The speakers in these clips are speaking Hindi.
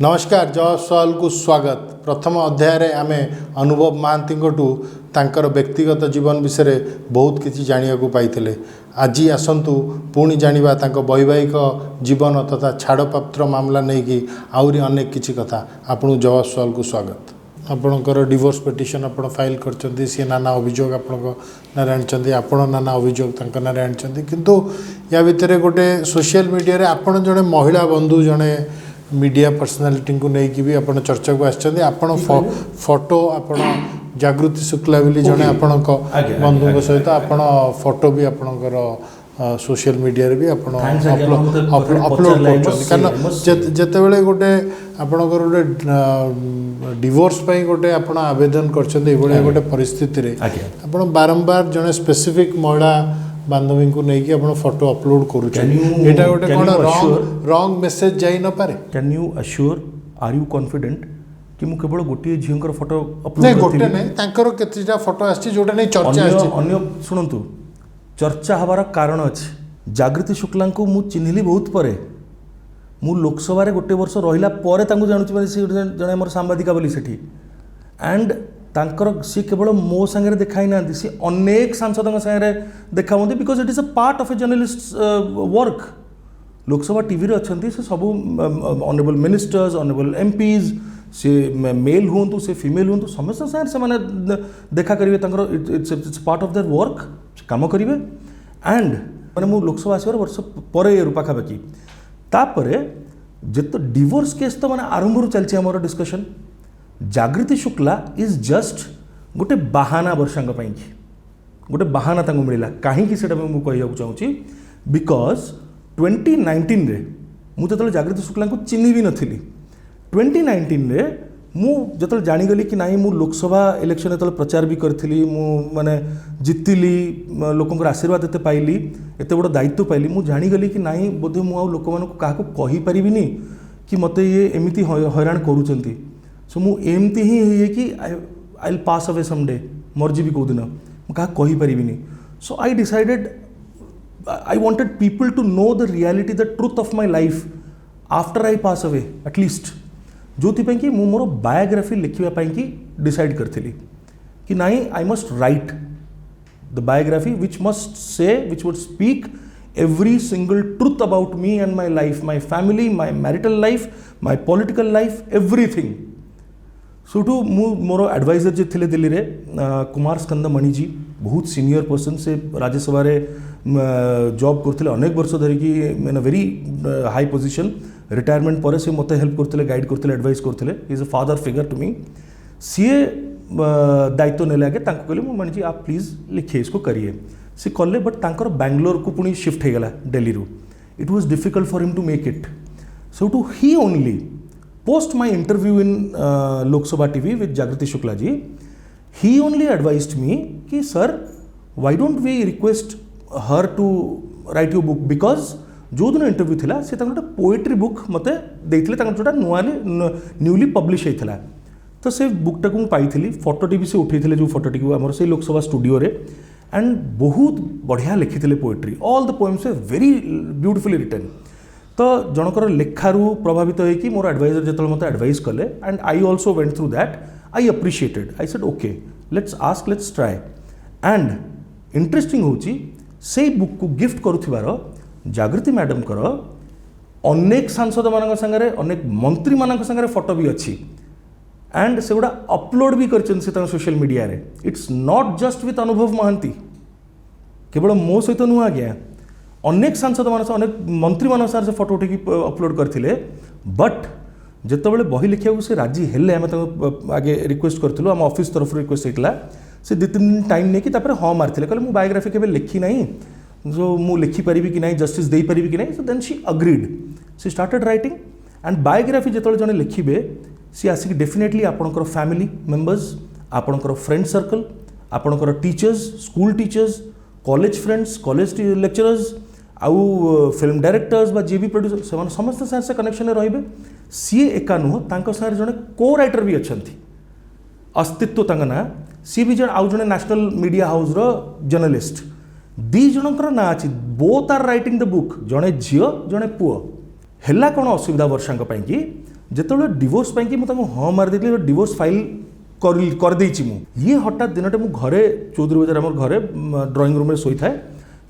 नमस्कार जवाब सवाल को स्वागत। प्रथम अध्याय रे आमे अनुभव महांती तांकर व्यक्तिगत जीवन विषय बहुत किसी जानिया को पाइथिले। आज आसंतु पुणी जानिबा तांको वैवाहिक जीवन तथा छाड़पत्र मामला नहीं कि आउरी अनेक किछि कथा। आपन जवाब सवाल को स्वागत। आपणकर डिवोर्स पिटिशन आप फाइल करछन्ती, सी नाना अभियोग आपण नारे आनी, आपण नाना अभियोग तांका नारे आनी, किंतु या भितर गोटे सोशल मीडिया रे आपण जने महिला बंधु जने मीडिया पर्सनालिटी को लेकिन भी आप चर्चा को आसपण फोटो आप जागृति शुक्ला बोली जड़े आपण बंधु सहित आप फोटो भी आपणकर सोशल मीडिया रे भी अपलोड कर जिते बड़े गोटे आपणकर गोटे डिवोर्स गोटे आप आवेदन कर गोटे परिस्थिति रे आप बारंबार जड़े स्पेसिफिक महिला बांधवी को लेकिन आप फोटो अपलोड करूटा गोटे कौन रॉन्ग मेसेज जाई न पारे। Can you assure are you confident कि मु केवल गोटे झीर फोटो अपलोड नहीं गोटे नहीं तांकर केतिटा फोटो आछि जोटा नहीं चर्चा आछि अन्य सुनंतु चर्चा हबार कारण अछि। जागृति शुक्ला को मु चिन्हली बहुत परे, मु लोकसभा रे गोटे वर्ष रहिला परे तांको जानुछि माने से जने हमर सांबादिका बोली सेठी एंड तांकर सी केवल मो संगे देखाई ना सी अनेक सांसद संगे देखा because it is a part of a journalist work. Lok Sabha TV रे अच्छी से सब ऑनरेबल मिनिस्टर्स ऑनरेबल एमपीज से मेल हूँ से फीमेल हूँ समस्त सागर से माने देखा करेंगे it's part of their work काम करेंगे एंड मैंने मु लोकसभा आसवर वर्ष पर पाखापाखि तापर जिते डिवोर्स केस तो मैंने आरंभ चलती आम डिस्कशन। जागृति शुक्ला इज जस्ट गोटे बाहाना वर्षांग गोटे बाहाना तांको मिला कहीं मुझे कहूँ चाहूँगी बिकॉज 2019 रे मुझे जो जागृति शुक्ला को चिन्ह भी नी 2019 रे मुझे जानीगली कि नाई मु लोकसभा इलेक्शन जो प्रचार भी करी माने जितली लोक आशीर्वाद एत पाइली एत बड़ दायित्व पाइली मु जानीगली कि नाई बोधे मुझे लोक मानक क्या कहीपरि कि मत ये एमती हैरान करूँ सो मु एमती ही है कि I will pass away someday मर्जी भी कौदिन क्या कहीपरि। So I decided I wanted people to know the reality the truth of my life after I pass away at least जो कि मु मोर बायोग्राफी लिखा कि डिसाइड करी कि नाई I must write the biography which must say which would speak every single truth about me and my life, my family, my marital life, my political life, everything. सुठू मोर एडवाइजर जे थिले दिल्ली रे कुमार स्कंद मणि जी बहुत सीनियर पर्सन से राज्यसभा रे जॉब करथिले अनेक वर्ष धरिकी in a very high position retirement पर से मते हेल्प करथिले गाइड करथिले एडवाइस करथिले is a father figure to me. सीए दायित्व नेले आगे तांको कहले मु मणि जी आप प्लीज लिखिए इसको करिए सी कले बट तांकर बैंगलोर को पुणी शिफ्ट हो गला दिल्ली रू it was difficult for him to make it so to he only post my interview in Lok Sabha TV with Jagriti Shukla ji he only advised me कि sir why don't we request her to write your book because जो दिन इंटरव्यू थिला से गोटे पोएट्री बुक मते देइथिले जोटा न्यूली पब्लिश होता तो से बुकटा को पाई फोटोटी भी से उठे जो फोटोटी को आम से लोकसभा स्टूडियो रे एंड बहुत बढ़िया लिखी poetry all the poems are very beautifully written. तो जनकर लेखारू प्रभावित होगी मोर एडवाइजर जो मत एडवाइस कले and I also went through that I appreciated I said okay let's ask let's try and interesting होची से बुक को गिफ्ट करुथिबार जागृति मैडम कर अनेक सांसद मान संगे अनेक मंत्री मान संगे फोटो भी अच्छी एंड से गुड़ा अपलोड भी कर सोशल मीडिया रे इट्स नॉट जस्ट विथ अनुभव महांती केवल मो सहित नुह आज्ञा अनेक सांसद मान अनेक मंत्री मान से फोटो उठे अपलोड करते बट जितेबाला बही लिखा से राजी हेले आम आगे रिक्वेस्ट करूँ आम ऑफिस तरफ रिक्वेस्ट होता से 2-3 दिन टाइम नहीं कि हाँ मारते कहले मुझे बायोग्राफी के लिखी ना जो मुझे लिखिपारि कि ना जस्टिस दे पारि कि ना so then she agreed she started writing and biography जो जड़े लिखे सी आसिक डेफिनेटली आपणकर फैमिली मेंबर्स आपणकर फ्रेंड सर्कल आपणकर teachers school teachers college friends college lecturers आउ फिल्म डायरेक्टर्स बा जे भी प्रोड्यूसर से समस्त से कनेक्शन रहिबे सी एका नुह तांको सारे जने को राइटर भी अच्छंती अस्तित्व तांगा ना सी भी जन आउ जने नेशनल मीडिया हाउस रो जर्नलिस्ट दी जनकर ना अछि both are writing the book जने झियो जने पुओ हेला कौन असुविधा वर्षांक कि ଯେତେବେଳେ ଡିଭୋର୍ସ ପାଇଁକି ମୁଁ ତାଙ୍କୁ ହଁ ମାରିଦେଲି ଡିଭୋର୍ସ ଫାଇଲ୍ କରିଦେଇଛି ମୁଁ ଇଏ ହଠାତ୍ ଦିନଟେ ମୁଁ ଘରେ ଚୌଧୁରୀ ବଜାର ଆମର ଘରେ ଡ୍ରଇଂ ରୁମ୍ରେ ଶୋଇଥାଏ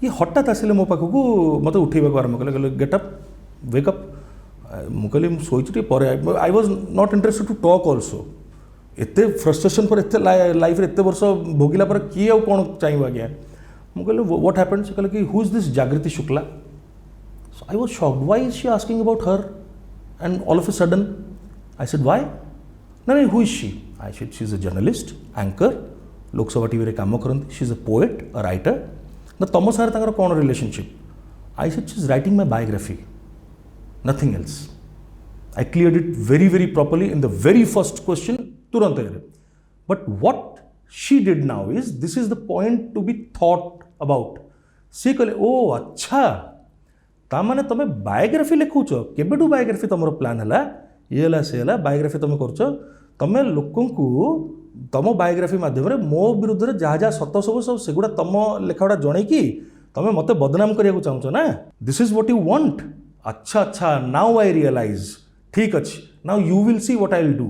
ଇଏ ହଠାତ୍ ଆସିଲେ ମୋ ପାଖକୁ ମୋତେ ଉଠେଇବାକୁ ଆରମ୍ଭ କଲେ କହିଲେ ଗେଟ୍ ଅପ୍ ୱେକ୍ ଅପ୍ ମୁଁ କହିଲି ମୁଁ ଶୋଇଛି ଟିକେ ପରେ I was not interested to talk also ଏତେ ଫ୍ରଷ୍ଟ୍ରେସନ୍ ପରେ ଏତେ ଲାଇଫ୍ରେ ଏତେ ବର୍ଷ ଭୋଗିଲା ପରେ କିଏ ଆଉ କ'ଣ ଚାହିଁବ ଆଜ୍ଞା ମୁଁ କହିଲି ହ୍ୱାଟ୍ ହ୍ୟାପେଣ୍ଡ ସେ କହିଲେ କି who is this Jagriti Shukla So I was shocked. Why is she asking about her? And all of a sudden, I said, why? No, who is she? I said, she's a journalist, anchor, Lok Sabha TV re kaam karanti. She's a poet, a writer. Na tomo sare tankar kon relationship? I said, she's writing my biography. Nothing else. I cleared it very, very properly in the very first question, turant agare. But what she did now is, this is the point to be thought about. Se kale, oh, acha. तामाने तमे बायोग्राफी लिखुच केबेठू बायोग्राफी तुम प्लान है ये है बायोग्राफी तुम कर तमें लोक तुम बायोग्राफी मध्यम मो विरुद्ध जहाँ जहाँ सत सब सब सेगुड़ा तुम लेखागुड़ा जन कि तुम मत बदनाम करने चाहूच ना this is what you want अच्छा अच्छा नाउ आई रियलाइज ठीक अच्छे now you will see what I will do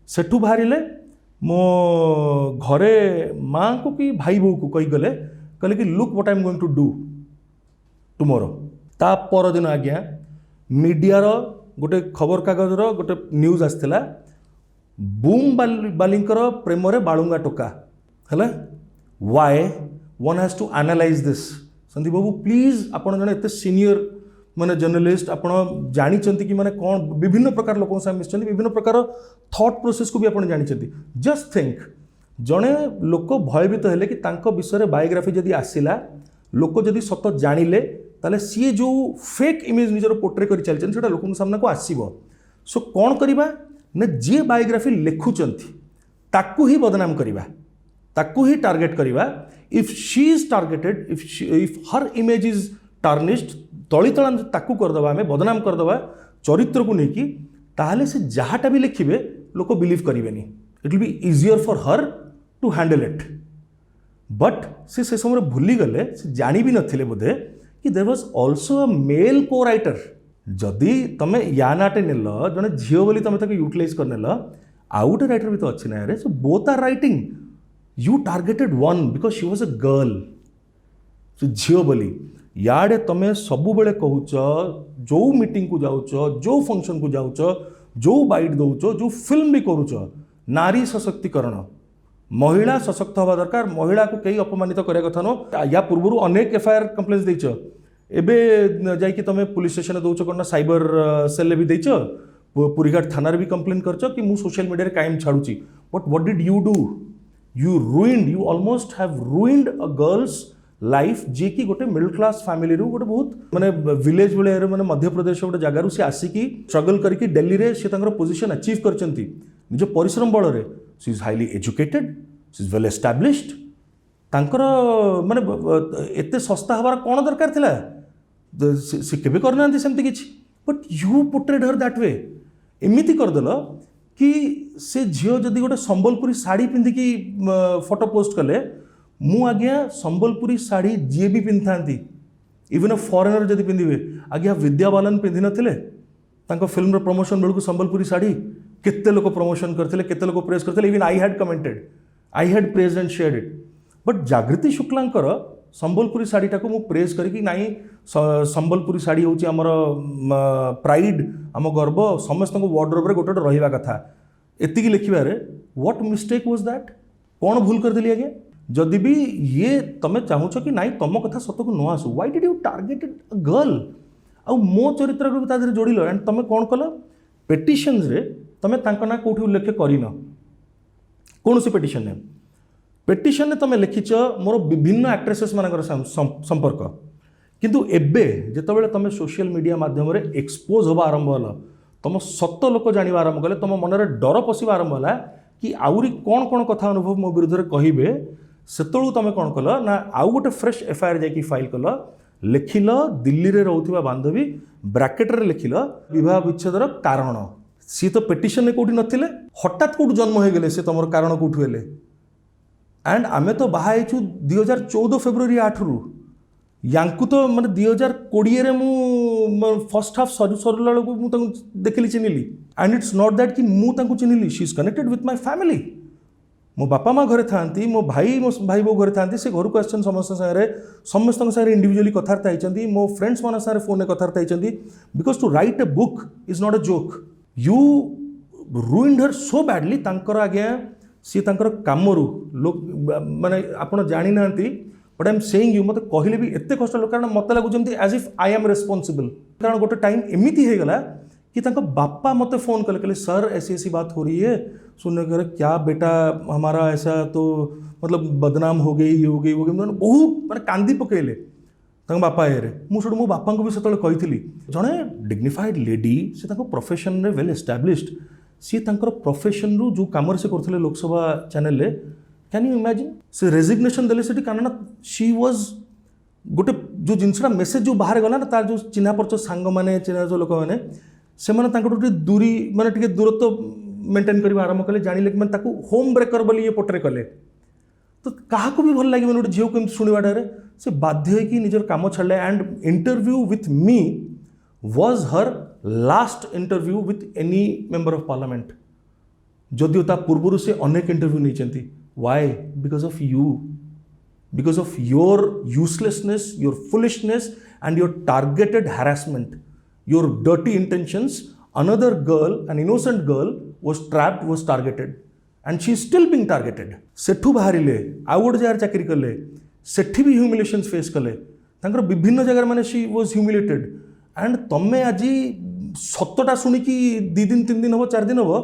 Sethu बाहर मो घरे माँ को कि भाई बो को कही गले कहले कि look what I am going to do tomorrow ता परदिन आज्ञा मीडियार गोटे खबर कागजर गोटे न्यूज आसला बूम बालिंकर प्रेम रे बालुंगा टोका है why one has to analyse this Sandeep बाबू प्लीज आपण जने एते सीनियर माने जर्नलिस्ट आपण जानी कि माने कौन विभिन्न प्रकार लोक मिशन विभिन्न प्रकार थॉट प्रोसेस को भी आपण जानी जस्ट थिंक जड़े लोक भयभीत हेले कि तांको विषय बायोग्राफी जदि आसला लोक जदि सत जानिले ताले सी जो फेक इमेज निजर पोर्ट्रे कर चलते से लोक सामना को आसब सो कौन करवा ना जी बायोग्राफी लिखुंट ताकू ही बदनाम करवा ताकू ही टार्गेट करवा if she is targeted if her image is tarnished तली तला ताकू करदे आम बदनाम करदे चरित्र को लेकिन ताहले से जहाँटा भी लिखे लोक बिलीव करेंगे it will be easier for her to handle it but से समय भूली गले से जानी भी नथिले बोधे कि there was also a male को राइटर जदि तुम या नाटे नेल जड़े झील बोली तुम यूटिलाइज कर नेल आउ गोटे राइटर भी तो अच्छी ना so both are writing you targeted one because she was a girl so झील बोली याडे तुम सब बेले कहूच जो मीटिंग को जाऊच जो फंक्शन को जाऊच जो बाइट दौच जो फिल्म भी करुच नारी सशक्तिकरण महिला सशक्त हवा दरकार महिला को कहीं अपमानित करिया कथा नो या पूर्व अनेक एफआईआर कंप्लेंट्स देच एबे जाई कि तुम पुलिस स्टेशन दौच कौन साइबर सेल भी देच पुरीघाट थाना भी कंप्लेन करछ कि मु सोशल मीडिया रे कायम छाड़ुची but what did you do you ruined you almost have ruined a girl's life जे कि गोटे मिडिल क्लास फैमिली रू गोटे बहुत माने विलेज वाले माने मध्य प्रदेश गोटे जगार से आसिकी स्ट्रगल करके दिल्ली रे से पोजिशन अचीव करचंती निज परिश्रम बल रे she is highly educated she is well established तांकर माने एते सस्ता हबार कौन दरकार थिला से केबे करना सेमती किछि but you portrayed her that way एमिति करदेल कि से झील जदि गोटे संबलपुरी साड़ी पिंधिकी फोटो पोस्ट कले मु आज्ञा संबलपुरी साड़ी जी भी पिंध था इवन अ फॉरेनर जदि पिंधे आज्ञा विद्या बालन पिंधि नथिले तांको फिल्म प्रमोशन बेलू संबलपुरी साड़ी केते लोक प्रमोशन करथिले केते लोक प्रेस करथिले even I had commented I had praise and shared it but जागृति शुक्लांकर संबलपुरी साड़ीटा को मु प्रेज करके नाई संबलपुरी साड़ी होची हमर प्राइड आम गर्व समस्त वार्डरोब रे गोटे गोटे रहिबा कथा एतिकी लिखिबारे व्हाट मिस्टेक वाज दैट कौन भूल कर देली आगे जदि भी ये तुम चाहूच कि नाई तुम कथा सत को न आसू why did you targeted a girl आउ मो चरित्र को भी जोड़िल एंड तुम कौन कल पेटिशन्स रे तुम तांका ना कोठी उल्लेख करिन कौन सी पेटिशन तुम लिखिच मोर विभिन्न एक्ट्रेसेस मानकर संपर्क किंतु एबे जेतबेले तुम सोशल मीडिया माध्यम रे एक्सपोज होबा आरंभ हल तुम सत लोक जानिबा आरंभ कले तुम मन रे डर पशिबा आरंभ होला कि आउरी कौन कौन कथा अनुभव मो विरुद्ध रे कहिबे सेतळू तुम कौन कल ना आउ गोटे फ्रेश एफआईआर जाकि फाइल कल लिखिल दिल्ली रे रहउथिबा बांधवी ब्रैकेट रे लिखिल विवाह विच्छेदर कारण सी तो पेटिशन ने कोठी नथिले हठात कोठ जन्म हो गले से तुम कारण कोठु हेले एंड आमे तो बाहायछु 2014 फेब्रुआरी 8 रु यांकु तो माने 2020 रे मु फर्स्ट हाफ सरला बेलू मुझे देखिली चिन्हली एंड इट्स नॉट दैट कि मुझे चिन्हली she is connected with my family मो बापा माँ घरे था मो भाई बो घरे था से घर को आसन समस्त सागर इंडिविजुअली कथबार्ता होती मो फ्रेंड्स मान सारे फोन में कथबार्ता होती because to write a book is not a joke you ruined her so badly तांकर आज्ञा सी तांकर कामरू लोक माने आपण जानी नांती but I am saying you मत कहले भी एते कष्ट लोक कारण मत लागु जमती as if I am responsible कारण गोटे टाइम एमिति हे गला कि तांका बापा मते फोन कले कहले सर ऐसी बात हो रही है सुनने कर क्या बेटा हमारा ऐसा तो मतलब बदनाम हो गई मतलब बहुत माने कांदी पकेले तांका बापा एरे मुझे मो बापा को भी सेतले कही जड़े डिग्निफाइड लेडी से प्रोफेशन रे वेल एस्टाब्लिश्ड सी तांकर प्रोफेशन रु जो काम से करथिले लोकसभा चैनल रे कैन यू इमेजिन से रेजिग्नेशन देले सेठी कारण शी वाज गोटे जो जिनसटा मेसेज जो बाहर गला ना तार जो चिन्हा परचो सांग माने चिन्हा जो लोक माने से माने तांकर दूरी माने टिके दूरत्व मेंटेन करबा आरंभ कले जानिले कि माने ताकू होम ब्रेकर बोली ये पोट्रे कले तो कहा को भी भल लागे गोटे झील को शुणवाटे से बाध्य कि निजर काम छाड़े and interview with me was her last interview with any member of parliament जदियो ता पूर्व से अनेक इंटरव्यू नहीं why because of your uselessness your foolishness and your targeted harassment your dirty intentions another girl an innocent girl was trapped was targeted and she is still being targeted सेठू बाहरिले आउ गोटे जगह चाकरी कले सेठी भी ह्यूमिलेशंस फेस कले तांकर विभिन्न जगह माने शी वाज ह्यूमिलेटेड एंड तमे आजी सतटा सुनी कि 2 दिन 3 दिन हो 4 दिन हो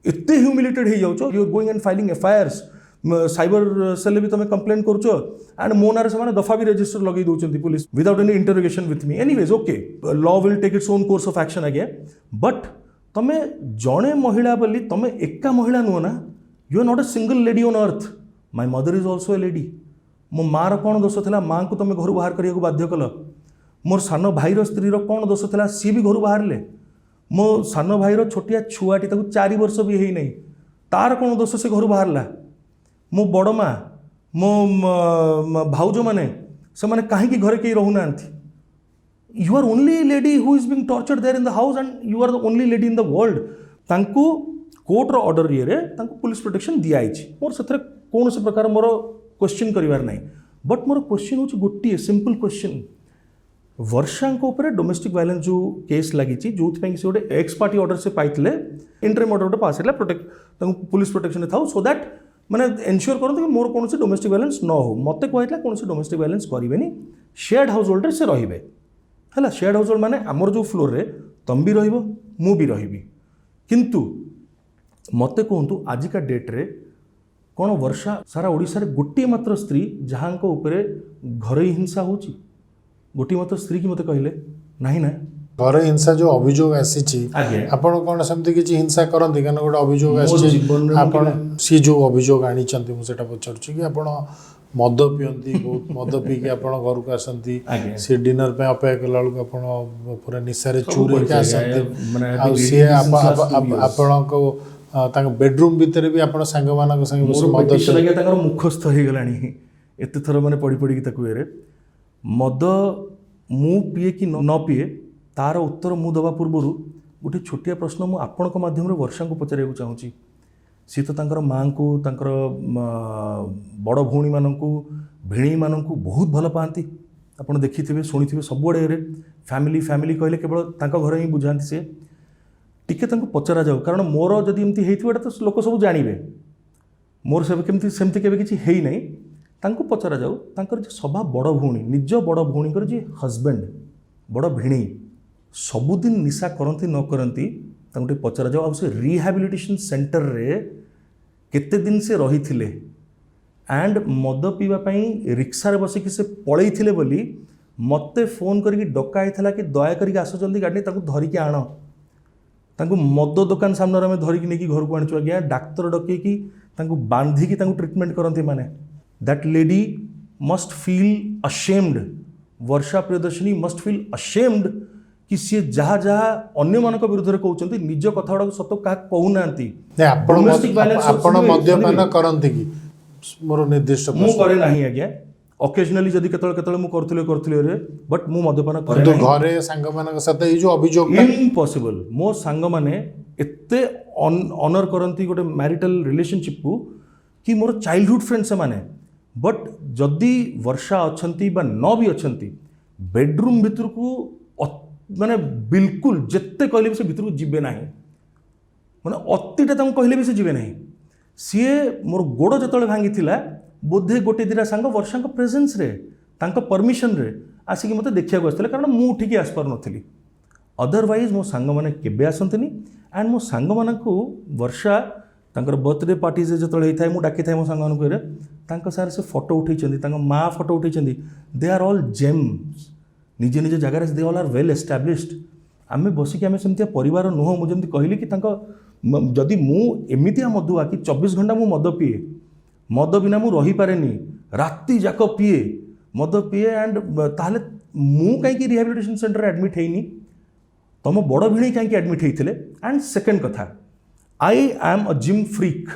एते ह्यूमिलेटेड हे जाउछो you are going and filing FIRs cyber cell भी तुम कंप्लेन करुच एंड मो ना से दफा भी रजिस्टर लगे दौरान police without any interrogation with me anyways okay law will take its own course of action आगे बट तुम जड़े महिला बोली तुम एका महिला नुह ना you are not a single lady on earth my mother is also a lady मो माँ कौन दोष था माँ को तुम घर बाहर करने बाध्य कल मोर सान भाईर स्त्री कौन दोष था सी भी घर बाहर मो सान भाईर छोटिया छुआटी 4 वर्ष भी है नहीं तार कौन दोष से घर बाहर मो बड़ माँ मो भाउज मैंने से मैंने कहीं घरे कहीं रहूना you are only lady who is being tortured there in the house and you are the only lady in the world तांकु कोर्ट रो ऑर्डर ये रे तांकु पुलिस प्रोटेक्शन दिया मोर से कौन से प्रकार मोर क्वेश्चन करिवार नहीं बट मोर क्वेश्चन होची गोटी सिंपल क्वेश्चन वर्षा ऊपर डोमेस्टिक वायलेंस जो केस लगी जो से गोटे एक्स पार्टी ऑर्डर से पाइले इंटरिम ऑर्डर गोटे पास प्रोटेक्ट पुलिस प्रोटेक्शन था सो दैट मैंने एनश्योर करते कि मोर कौन डोमेस्टिक वायलेंस न हो मत कहला कौन डोमेस्टिक वायलेंस करें शेयर्ड हाउस होल्ड से रे है शेयर्ड हाउस होल्ड माने आमर जो फ्लोर रे तुम भी रु भी रही किंतु मत कहतु आजिका डेट रे कौन वर्षा सारा ओडिशा रे गोटे मात्र स्त्री जहाँ घर हिंसा होची गोटे मात्र स्त्री की मत कहले नहीं ना घर हिंसा जो अभियोग आसी आपण कौन सेमती किसी हिंसा करती क्या गोटे अभियोग आसी सी जो अभियोग आनी मुझे पचारूँ कि आप मद पियंती बहुत मद पीकी आप घर को आसती सी डिनर पे अपेक्षा कला बेलू आप पूरा निशारे चूर सी आपण बेडरूम भितर भी आप सांग मान संगे मुखस्थ हो गला एत थर मैंने पढ़ी पढ़ी मद मु पीए कि न पीए तार उत्तर मु दबा पूर्व गोटे छोटिया प्रश्न मु आपण माध्यम वर्षा को पचार चाहूँगी सी तो तांकर माँ को तांकर बड़ भौणी मानू भिणी मानू बहुत भल पाती आपड़ देखी शुणी सबुआड़े फैमिली फैमिली कहले केवल तांका घर ही बुझाती सी टिके पचरा जाऊ कारण मोर जदि एमती होता तो लोक सब जानवे मोर सेमती सेमती केवे किसी है नहीं तांको पचरा जाऊ तांकर जे सभा बड़ भौणी निज बड़ भौणी जी हजबैंड बड़ भिणी सबुदिन निशा करती न करती तांको पचरा जाऊ से रिहाबिलिटेशन सेंटर रे केते दिन से रही थिले एंड मद पीवाई रिक्शा रे बसिकी से पलई थिले बोली मते फोन करके डकाई था कि दया करके आस जल्दी गाड़ी तांको धरिकी आण तांको मद दुकान सामने आम धरिकी नहीं घर को आनी आज्ञा डाक्तर डकईकी बांधिकी ट्रिटमेंट करती माने that lady must feel ashamed Varsha Priyadarshini must feel ashamed कि सी जहाँ जहाँ अन्य मान विरुद्ध में कहते निज कथा गुड़ा सत क्या कहूना मद्यपान करती कि मोर निर्दिष्ट मु करे नहीं आज्ञा ଅକେଜନାଲି ଯଦି କେତେବେଳେ ମୁଁ କରୁଥିଲି ରେ ବଟ୍ ମୁଁ ମଦ୍ୟପାନ କରେ କିନ୍ତୁ ନାହିଁ। ଘରେ ସାଙ୍ଗମାନଙ୍କ ସହିତ ଏଇ ଯୋଉ ଅଭିଯୋଗ ଇମ୍ପସିବଲ୍। ମୋ ସାଙ୍ଗମାନେ ଏତେ ଅନର କରନ୍ତି ଗୋଟେ ମ୍ୟାରିଟାଲ ରିଲେସନସିପକୁ କି ମୋର ଚାଇଲ୍ଡହୁଡ୍ ଫ୍ରେଣ୍ଡ ସେମାନେ। ବଟ୍ ଯଦି ବର୍ଷା ଅଛନ୍ତି ବା ନ ବି ଅଛନ୍ତି ବେଡରୁମ୍ ଭିତରକୁ ମାନେ ବିଲକୁଲ ଯେତେ କହିଲେ ବି ସେ ଭିତରକୁ ଯିବେ ନାହିଁ, ମାନେ ଅତିଟା ତାଙ୍କୁ କହିଲେ ବି ସେ ଯିବେ ନାହିଁ। ସିଏ ମୋର ଗୋଡ଼ ଯେତେବେଳେ ଭାଙ୍ଗିଥିଲା ବୋଧେ ଗୋଟେ ଦିଟା ସାଙ୍ଗ ବର୍ଷାଙ୍କ ପ୍ରେଜେନ୍ସରେ ତାଙ୍କ ପରମିସନରେ ଆସିକି ମୋତେ ଦେଖିବାକୁ ଆସିଥିଲେ, କାରଣ ମୁଁ ଉଠିକି ଆସିପାରୁନଥିଲି। ଅଦରୱାଇଜ୍ ମୋ ସାଙ୍ଗମାନେ କେବେ ଆସନ୍ତିନି। ଆଣ୍ଡ ମୋ ସାଙ୍ଗମାନଙ୍କୁ ବର୍ଷା ତାଙ୍କର ବର୍ଥଡେ ପାର୍ଟିଜ୍ ଯେତେବେଳେ ହେଇଥାଏ ମୁଁ ଡାକିଥାଏ ମୋ ସାଙ୍ଗମାନଙ୍କୁ, ତାଙ୍କ ସାଙ୍ଗରେ ସେ ଫଟୋ ଉଠେଇଛନ୍ତି, ତାଙ୍କ ମା ଫଟୋ ଉଠେଇଛନ୍ତି। ଦେ ଆର୍ ଅଲ୍ ଜେମ୍ସ, ନିଜ ନିଜ ଜାଗାରେ they all are well established. ଆମେ ବସିକି ଆମେ ସେମିତିଆ ପରିବାର ନୁହଁ। ମୁଁ ଯେମିତି କହିଲି କି ତାଙ୍କ ଯଦି ମୁଁ ଏମିତିଆ ମଦୁଆ କି 24 ଘଣ୍ଟା ମୁଁ ମଦ ପିଏ, ମଦ ବିନା ମୁଁ ରହିପାରେନି, ରାତି ଯାକ ପିଏ, ମଦ ପିଏ, ଆଣ୍ଡ ତାହେଲେ ମୁଁ କାହିଁକି ରିହାବିଲିଟେସନ୍ ସେଣ୍ଟରରେ ଆଡ଼ମିଟ୍ ହେଇନି? ତମ ବଡ଼ ଭିଣେଇ କାହିଁକି ଆଡ଼ମିଟ୍ ହେଇଥିଲେ? ଆଣ୍ଡ ସେକେଣ୍ଡ କଥା, ଆଇ ଆମ୍ ଅ ଜିମ୍ ଫ୍ରିକ୍।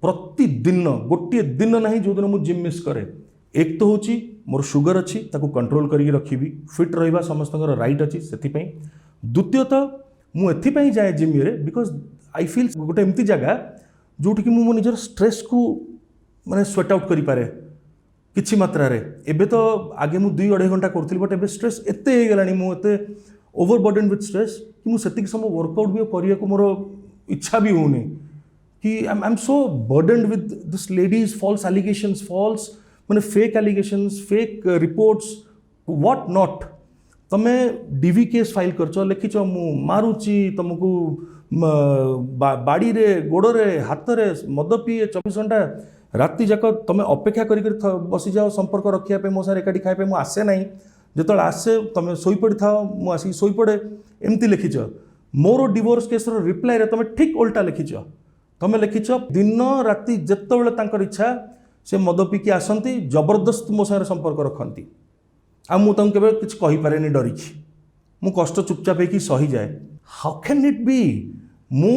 ପ୍ରତିଦିନ ଗୋଟିଏ ଦିନ ନାହିଁ ଯେଉଁଦିନ ମୁଁ ଜିମ୍ ମିସ୍ କରେ। ଏକ ତ ହେଉଛି ମୋର ସୁଗର ଅଛି, ତାକୁ କଣ୍ଟ୍ରୋଲ କରିକି ରଖିବି, ଫିଟ୍ ରହିବା ସମସ୍ତଙ୍କର ରାଇଟ୍ ଅଛି ସେଥିପାଇଁ। ଦ୍ୱିତୀୟତଃ ମୁଁ ଏଥିପାଇଁ ଯାଏ ଜିମ୍ ଇଏରେ ବିକଜ ଆଇ ଫିଲ୍ ଗୋଟେ ଏମିତି ଜାଗା ଯେଉଁଠିକି ମୁଁ ମୋ ନିଜର ଷ୍ଟ୍ରେସ୍କୁ ମାନେ ସ୍ୱେଟ୍ ଆଉଟ୍ କରିପାରେ କିଛି ମାତ୍ରାରେ। ଏବେ ତ ଆଗେ ମୁଁ 2-2.5 ଘଣ୍ଟା କରୁଥିଲି, ବଟ୍ ଏବେ ଷ୍ଟ୍ରେସ୍ ଏତେ ହେଇଗଲାଣି, ମୁଁ ଏତେ ଓଭରବର୍ଡେନ୍ ୱିଥ୍ ଷ୍ଟ୍ରେସ୍ କି ମୁଁ ସେତିକି ସମୟ ୱାର୍କଆଉଟ୍ ବି କରିବାକୁ ମୋର ଇଚ୍ଛା ବି ହେଉନି। कि I am so burdened with this lady's false allegations, false मैंने fake allegations, fake reports, what not. तमें डीवी केस फाइल करछ, लिखिछ मु मारुची तुमको बाड़ी रे गोड़ रे हाथ रे मद पिए 24 घंटा राति जाक तुम अपेक्षा कर बसी जाओ संपर्क रखिया पे मो सारे एकाठी खाइपे मु आसे नहीं, जो आसे तुम शोपड़ी था मु आसिक शोपड़े, एमती लिखिछ। मोर डिवोर्स केस रिप्लाई रे तुम ठीक उल्टा लिखिछ। तुम लिखिछ दिन राति जितेबाला तांकर इच्छा से मद पीकी आसती, जबरदस्त मो सारे संपर्क रखती, आ मुझे केवे किसी कहीपे डरिकी, मु कष्ट चुपचाप होगी सही जाए। How can it be? मु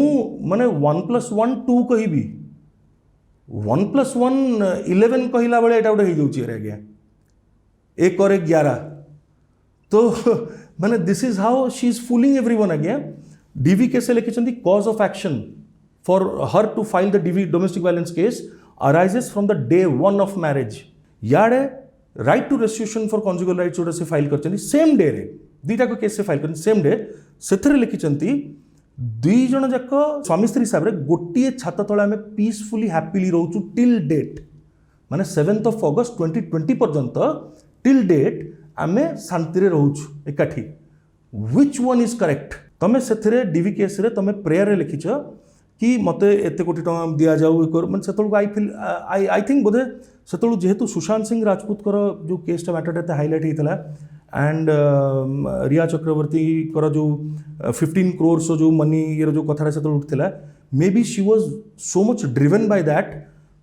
माने 1+1 2 कहबी, 1+1 11 कहला बेले एटा गोटे हो जाऊँ आज्ञा 1 और 1 11। तो माने this is how she is fooling everyone आज्ञा। डीवी केस लिखिं cause of action for her to file the domestic violence case arises from the day 1 of marriage. याडे right to restitution for conjugal rights जोटा से फाइल करचंती सेम डे रे, दीटा को केस से फाइल करचंती सेम डे। सेथरे लिखिचंती 2 जण जाक स्वामी स्त्री हिसाब रे गोटिए छात तळे आमे पीसफुली हैप्पीली रहउचु टिल डेट, माने 7th of August 2020 पर्यंत टिल डेट आमे शांति रे रहउचु एकाठी। Which one is correct? तमे सेथरे डीवी केस रे तमे प्रेयर रे लिखिछ कि मते एते कोटी टका दिया जाऊ मैं से आई थिंक बोधे से जेहेतु सुशांत सिंह राजपूत जो केसटा मैटरटा हाइलाइट होता एंड रिया चक्रवर्ती जो 15 crores जो मनी ये जो कथा से उठा, may be she was so much driven by that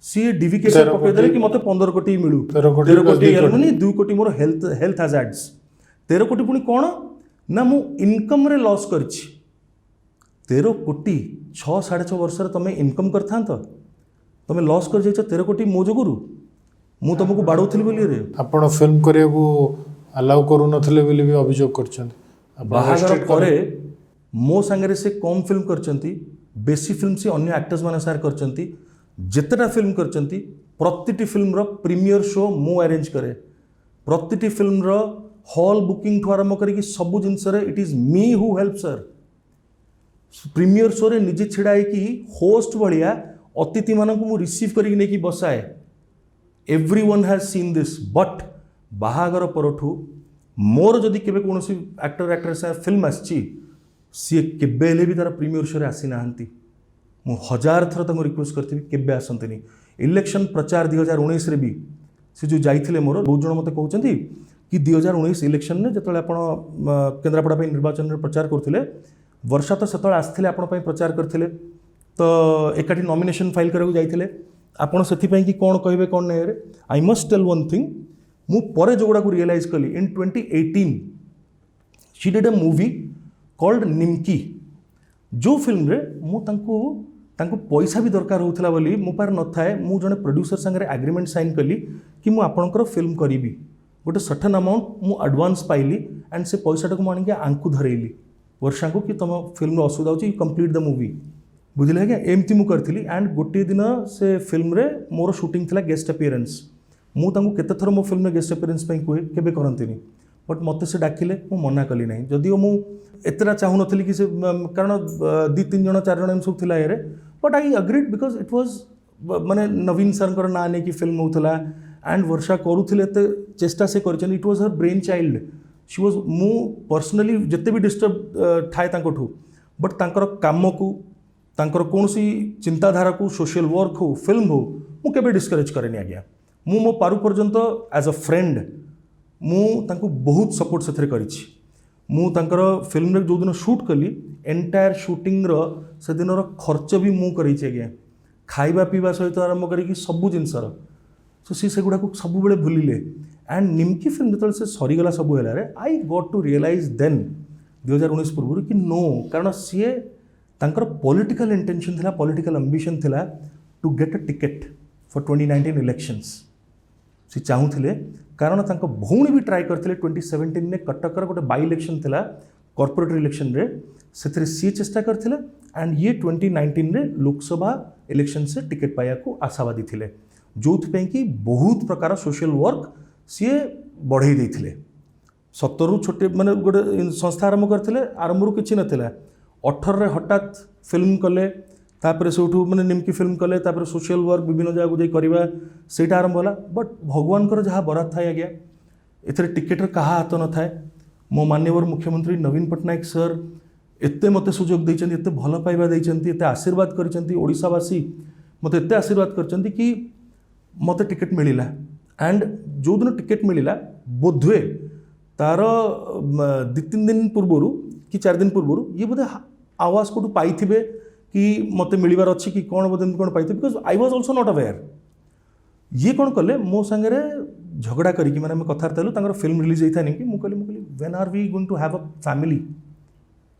सी डीवी केस पकईदे कि मत 15 कोटी मिलू, 13 कोटी 2 कोटी मोर हेल्थ हैजार्ड्स, 13 कोटी पुणी कौन ना मु इनकम रे लॉस करछि। 13 कोटी 6-6.5 वर्ष तुम इनकम कर तुम लॉस कर 13 कोटी मो जोगुरु मु तुमको बाड़ौली बोली रे आपण फिल्म करिया को अलाउ करू नथले बोली भी अभियोग करछन। बाहागर परे मो संगे से कम फिल्म करछंती, बेसी फिल्म से अन्य एक्टर्स माने सार करछंती, जेतेटा फिल्म करछंती प्रतिटी फिल्म रो प्रीमियर शो मो अरेंज करे, प्रतिटी फिल्म रो हॉल बुकिंग ठू आरंभ करी सबु जिनस रे it is me who help sir. Premiere show रे निजे छिड़ा कि होस्ट भाया अतिथि मानक मु रिसीव करके नहीं बसाए। Everyone has seen this, but बाहागर परठू मोर जदि केबे कोनोसी एक्टर एक्ट्रेस फिल्म आसी सी केबे हेले भी तार प्रीमियर शो रे आसी नाहंती। मु 1000 थर तक रिक्वेस्ट करथि केबे आसंतनी। इलेक्शन प्रचार 2019 रे भी से जो जाइथिले मोर बहुत जण मते कहउचंती कि 2019 इलेक्शन ने जतले आपण केंद्रापड़ा पे निर्वाचन रे प्रचार करथिले, वर्षा तो सेतବେଳେ आसथिले आपण पई प्रचार करथिले, तो एकाठी नॉमिनेशन फाइल करके जाइथिले आपण सेथिपई कि कोन कहबे कोन नै रे। I must tell one thing, मु परे जोगुडा को रियलाइज कली in 2018 she did a movie called Nimki, जो फिल्म रे मु तांको तांको पैसा भी दरकार होउथला बोली मो पार न थाए मु जने प्रोड्यूसर संगे एग्रीमेंट साइन कली कि मु आपणकर फिल्म करिवि गोटे सर्टेन अमाउंट मु एडवांस पाइली एंड से पैसाटा को मु आनिके आंकु धरेइली वर्षा को कि तुम फिल्म असुविधा होची कंप्लीट द मूवी बुझिले आज्ञा एमती मु करथिली एंड गोटे दिन से फिल्म रे मोर शूटिंग थिला गेस्ट अपीयरेंस मु तांको केते थर मो फिल्म गेस्ट अपीयरेंस पई कोहे केबे करंतिनी बट मते से डाकिले मु मना कली नहीं जदिओ मु एतरा चाहू नथली कि से कारण 2-3 जण 4 जण एम सब थिला array but I agreed because it was माने नवीन सर ना नहीं कि फिल्म होता एंड वर्षा करुले चेष्टा से कर it was her brain child she was मु पर्सनली जिते भी डिस्टर्ब थाए तांकोठू बट तांकर काम को तांकर कौन सी चिंताधारा को सोशल वर्क हो फिल्म हो मु केबे डिस्करेज करेनी आज्ञा मु मो पारु पर्यंत एज अ फ्रेंड मु तांको बहुत सपोर्ट से करिछि मु तांकर फिल्म रे जो दिन शूट कली एंटायर शूटिंग रो से दिन खर्च भी मु करिछि आज्ञा खाइबा पीवा सहित आरंभ करी सबू जिनसर सो सी सेगुड़ा को सब बेले भूलिले एंड निमकी फिल्म जो से सरीगला सब है I got to realize then 2019 पूर्व कि नो कारण सी तांकर पॉलिटिकल इंटेंशन थिला पॉलिटिकल एम्बिशन थिला to get a ticket for 2019 elections सी चाहूले कारण तांको भौणी भी ट्राई करथिले 2017 ने कटकर गोटे बाई इलेक्शन थिला कॉर्पोरेट इलेक्शन रे से सी चेष्टा करथिले एंड ये 2019 रे लोकसभा इलेक्शन से टिकेट पाया को आशावादी थिले जो कि बहुत प्रकार सोशल वर्क सी बढ़ई देथिले 17 छोटे माने गोटे संस्था आरंभ करथिले आरंभ किछि नथिला 18 रे हठात फिल्म कले तापर से उठू माने निमकी फिल्म कले तापर सोशल वर्क विभिन्न जगह जाई करबा सेटा आरंभ होला बट भगवान कर जहाँ बरात था आज्ञा एथरे टिकेट रे कहा हाथ न थाए मो माननीय मुख्यमंत्री नवीन पट्टनायक सर एते मते सुजोग दैछन्ती एते भल पाइबा दैछन्ती एते आशीर्वाद करिसन्ती ओडिसावासी मते एते आशीर्वाद करछन्ती कि मते टिकेट मिलिला एंड जो दिन टिकेट मिलिला बोधवे तार 2-3 दिन पूर्व कि 4 दिन पूर्व ये बोधे आवाज को पाइथिबे कि मते मिलिबार अछि कि कोन बोधे कोन पाइथिबे because I was also not aware ये कौन कले मो संगे झगड़ा करी मैंने आम कथबार्ता फिल्म रिलीज होता नहीं कि मुझे when are we going to have a family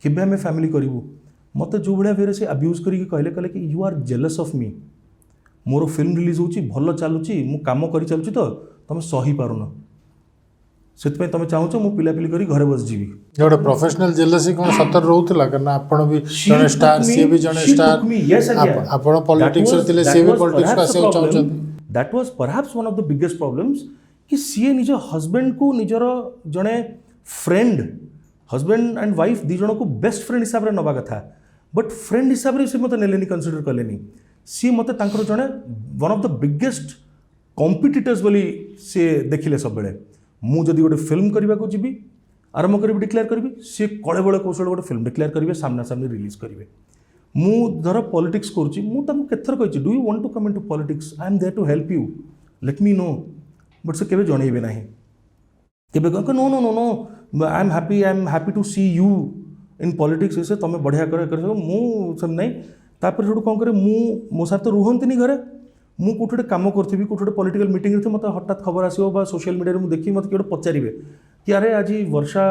केबे आम फैमिली करूँ मत जो भाया वे से अब्यूज करके कहले कि you are jealous of me मोर फिल्म रिलीज होची भल चलुची मु काम करी चलुची तो तुम सही पारुन से तुम चाहूच मु पिलापिली करी घरे बस जीवी गोटे प्रोफेशनल जेलसी कोन सतर रहउतला कारण आपण भी जने स्टार सी भी जने स्टार आपण पॉलिटिक्स रे थिले सी भी पॉलिटिक्स को आसे चाहउछन that was perhaps one of the biggest problems कि सी निज हस्बैंड को निजर जने फ्रेंड हस्बैंड एंड वाइफ दी जन को बेस्ट फ्रेंड हिसाब रे नबा कथा बट फ्रेंड हिसाब रे से मते नेलेनी कंसीडर कलेनी सी मते तांकर जने one of the biggest competitors बोली से देखिले सब बेले मु जदि गोटे फिल्म करबा को जीबी आरंभ करी डिक्लेयर करी सी कले बड़े कौशल गोटे फिल्म डिक्लेयर करेंगे सामना सामने रिलीज करेंगे मु धर पॉलिटिक्स करुच्ची मुझे केथर कही do you want to come into politics I am there to help you let me know but से केबे जनइबे नाही केबे कह no no no no I am happy to see you in politics से तुम बढ़िया कर मु सब नहीं तापर जो कौन करे मो साथ तो रुहंती घरे मु कोठे काम करथिबी कोठे पॉलिटिकल मीटिंग रे मत हठात खबर आसियो बा सोशल मीडिया रे मु देखि मत केडो पचारिबे कि अरे आज वर्षा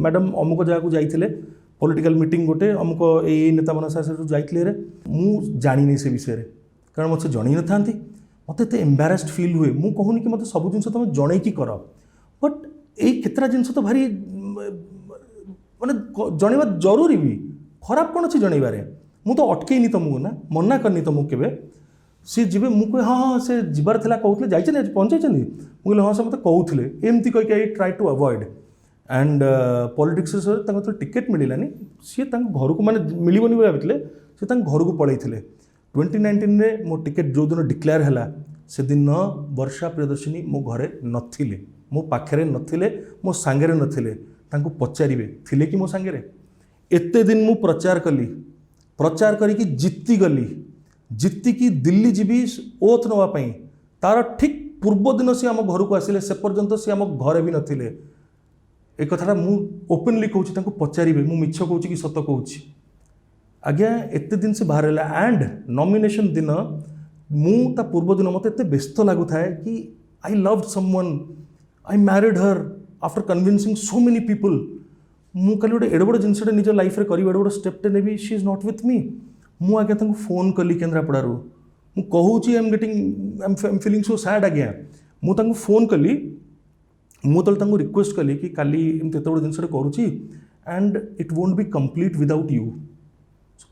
मैडम अमुक जगह को जाइथिले पॉलिटिकल मीटिंग गोटे अमुक ए नेता मन साथ जाइथिले रे मु जानि नै से विषय रे कारण मते जणै न थांती मते ते एम्बारेस्ड फील हुए मु कहूनी कि मते सब जिंस तुम जणै की कर बट ए केतरा जिंस तो भारी माने जणैबा जरूरी भी खराब कोन अछि जणैबारे मु तो अटकेनी तुमको ना मना करनी तुमको केबे सी जी मुझे हाँ हाँ से जीवार था कहते जाइए पहुँचे मुझे हाँ से मतलब कहते एमती कहीकि I try to avoid and politics तो टिकेट मिलानी सी घर को मैंने मिलनी भाई से घर को पलैते 2019 रे मो टिकेट जो दिन डिक्लेयर है से दिन वर्षा प्रियदर्शिनी मो घरे नथिले मो पाखे नथिले मो सांगे नथिले तांको पचारे थिले कि मो सांगे एते दिन मु प्रचार कली प्रचार करी जीती गली जीतिकी दिल्ली जीवी ओथ नापी तार ठीक पूर्व दिन सी आम घर को आसिले से पर्यंत सी आम घरे भी नथिले एक कथा मु ओपनली कहूँ पचारे मु मिछ कहूँ कि सत कहूँ आज्ञा एते दिन से बाहर है एंड नॉमिनेशन दिन मु ता पूर्व दिन मत एते व्यस्त लगु थाए कि I loved someone I married her after convincing so many people मु खाली गोटे एडे बड़ जिनसटे निज लाइफ रे करी एडे बड़ स्टेपटे नेबी she is not with me ମୁଁ ଆଜ୍ଞା ତାଙ୍କୁ ଫୋନ୍ କଲି କେନ୍ଦ୍ରାପଡ଼ାରୁ, ମୁଁ କହୁଛି I am feeling so sad ଆଜ୍ଞା। ମୁଁ ତାଙ୍କୁ ଫୋନ୍ କଲି, ମୁଁ ଯେତେବେଳେ ତାଙ୍କୁ ରିକ୍ୱେଷ୍ଟ କଲି କି କାଲି ଏମିତି ଏତେ ବଡ଼ ଜିନିଷଟେ କରୁଛି and it won't be complete without you,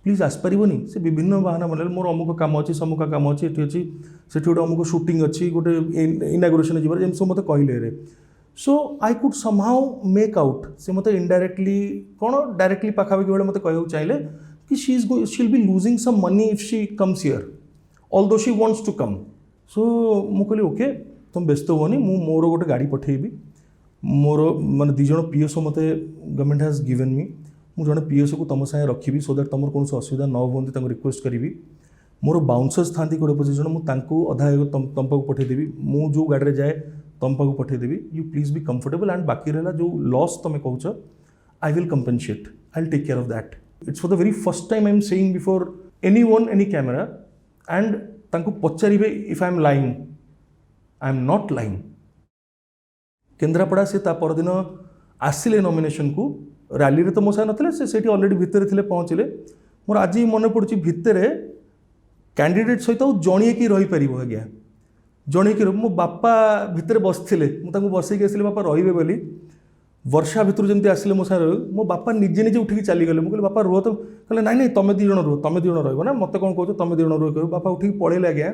please आसपारनि। से विभिन्न बाहाना बनले, मोर अमुक काम अच्छी समुक काम अच्छी ये अच्छी से गोटे अमुक सुटिंग अच्छी गोटे इनागुरेसन जीवर एम सब मत कहले। So I could somehow make out, से मत इनडायरेक्टली कौन डायरेक्टली पाखापाखि बेले मत कहूँ चाहिए कि she will be losing some money if she comes here although she wants to come. So मु कहली ओके तुम व्यस्त हुअनि, मु मोर गोटे गाड़ी पठेबी, मोर माने दी जण पीएसओ मते गवर्नमेंट हैज गिवन मी, मु जणे पीएसओ को तुम सागे रखी सो दैट तुम कौन असुविधा न होती तांको रिक्वेस्ट करी। मोर बाउंसर्स था 20-25 जन, मुझे अधा तुम पाक पठेदेवी, मु जो गाड़ी जाए तुम पाक पठेदेवी। You please be comfortable and बाकी रहा जो लॉस तुम कौच I will compensate, I will take care of that. It's for the very first time I am saying before anyone any camera and तांको पचारे if I am lying, I am not lying. Kendrapara से परदिन आसिले नॉमिनेशन को रैली रे तो मो साथ नथिले, से ऑलरेडी भितर थिले पहुँचले। मोर आज मन पड़ुछि भितर कैंडिडेट सहित जणिए कि रही पारिबो आज्ञा, जणिए कि मो बापा भितर बसथिले, मु तांको बसैके आसिले बापा रहिबे बोली। वर्षा भितर जमती आसिले मो साथ मो बापा निजे निजे उठिक चली गले। मु कहली बापा रुह, तो कहले नाई नाई तमे दी जण रुह, तमे दी जण रहइबो ना, मते कोन कहू तमे दी जण रुह। बापा उठिक पळेले आज्ञा।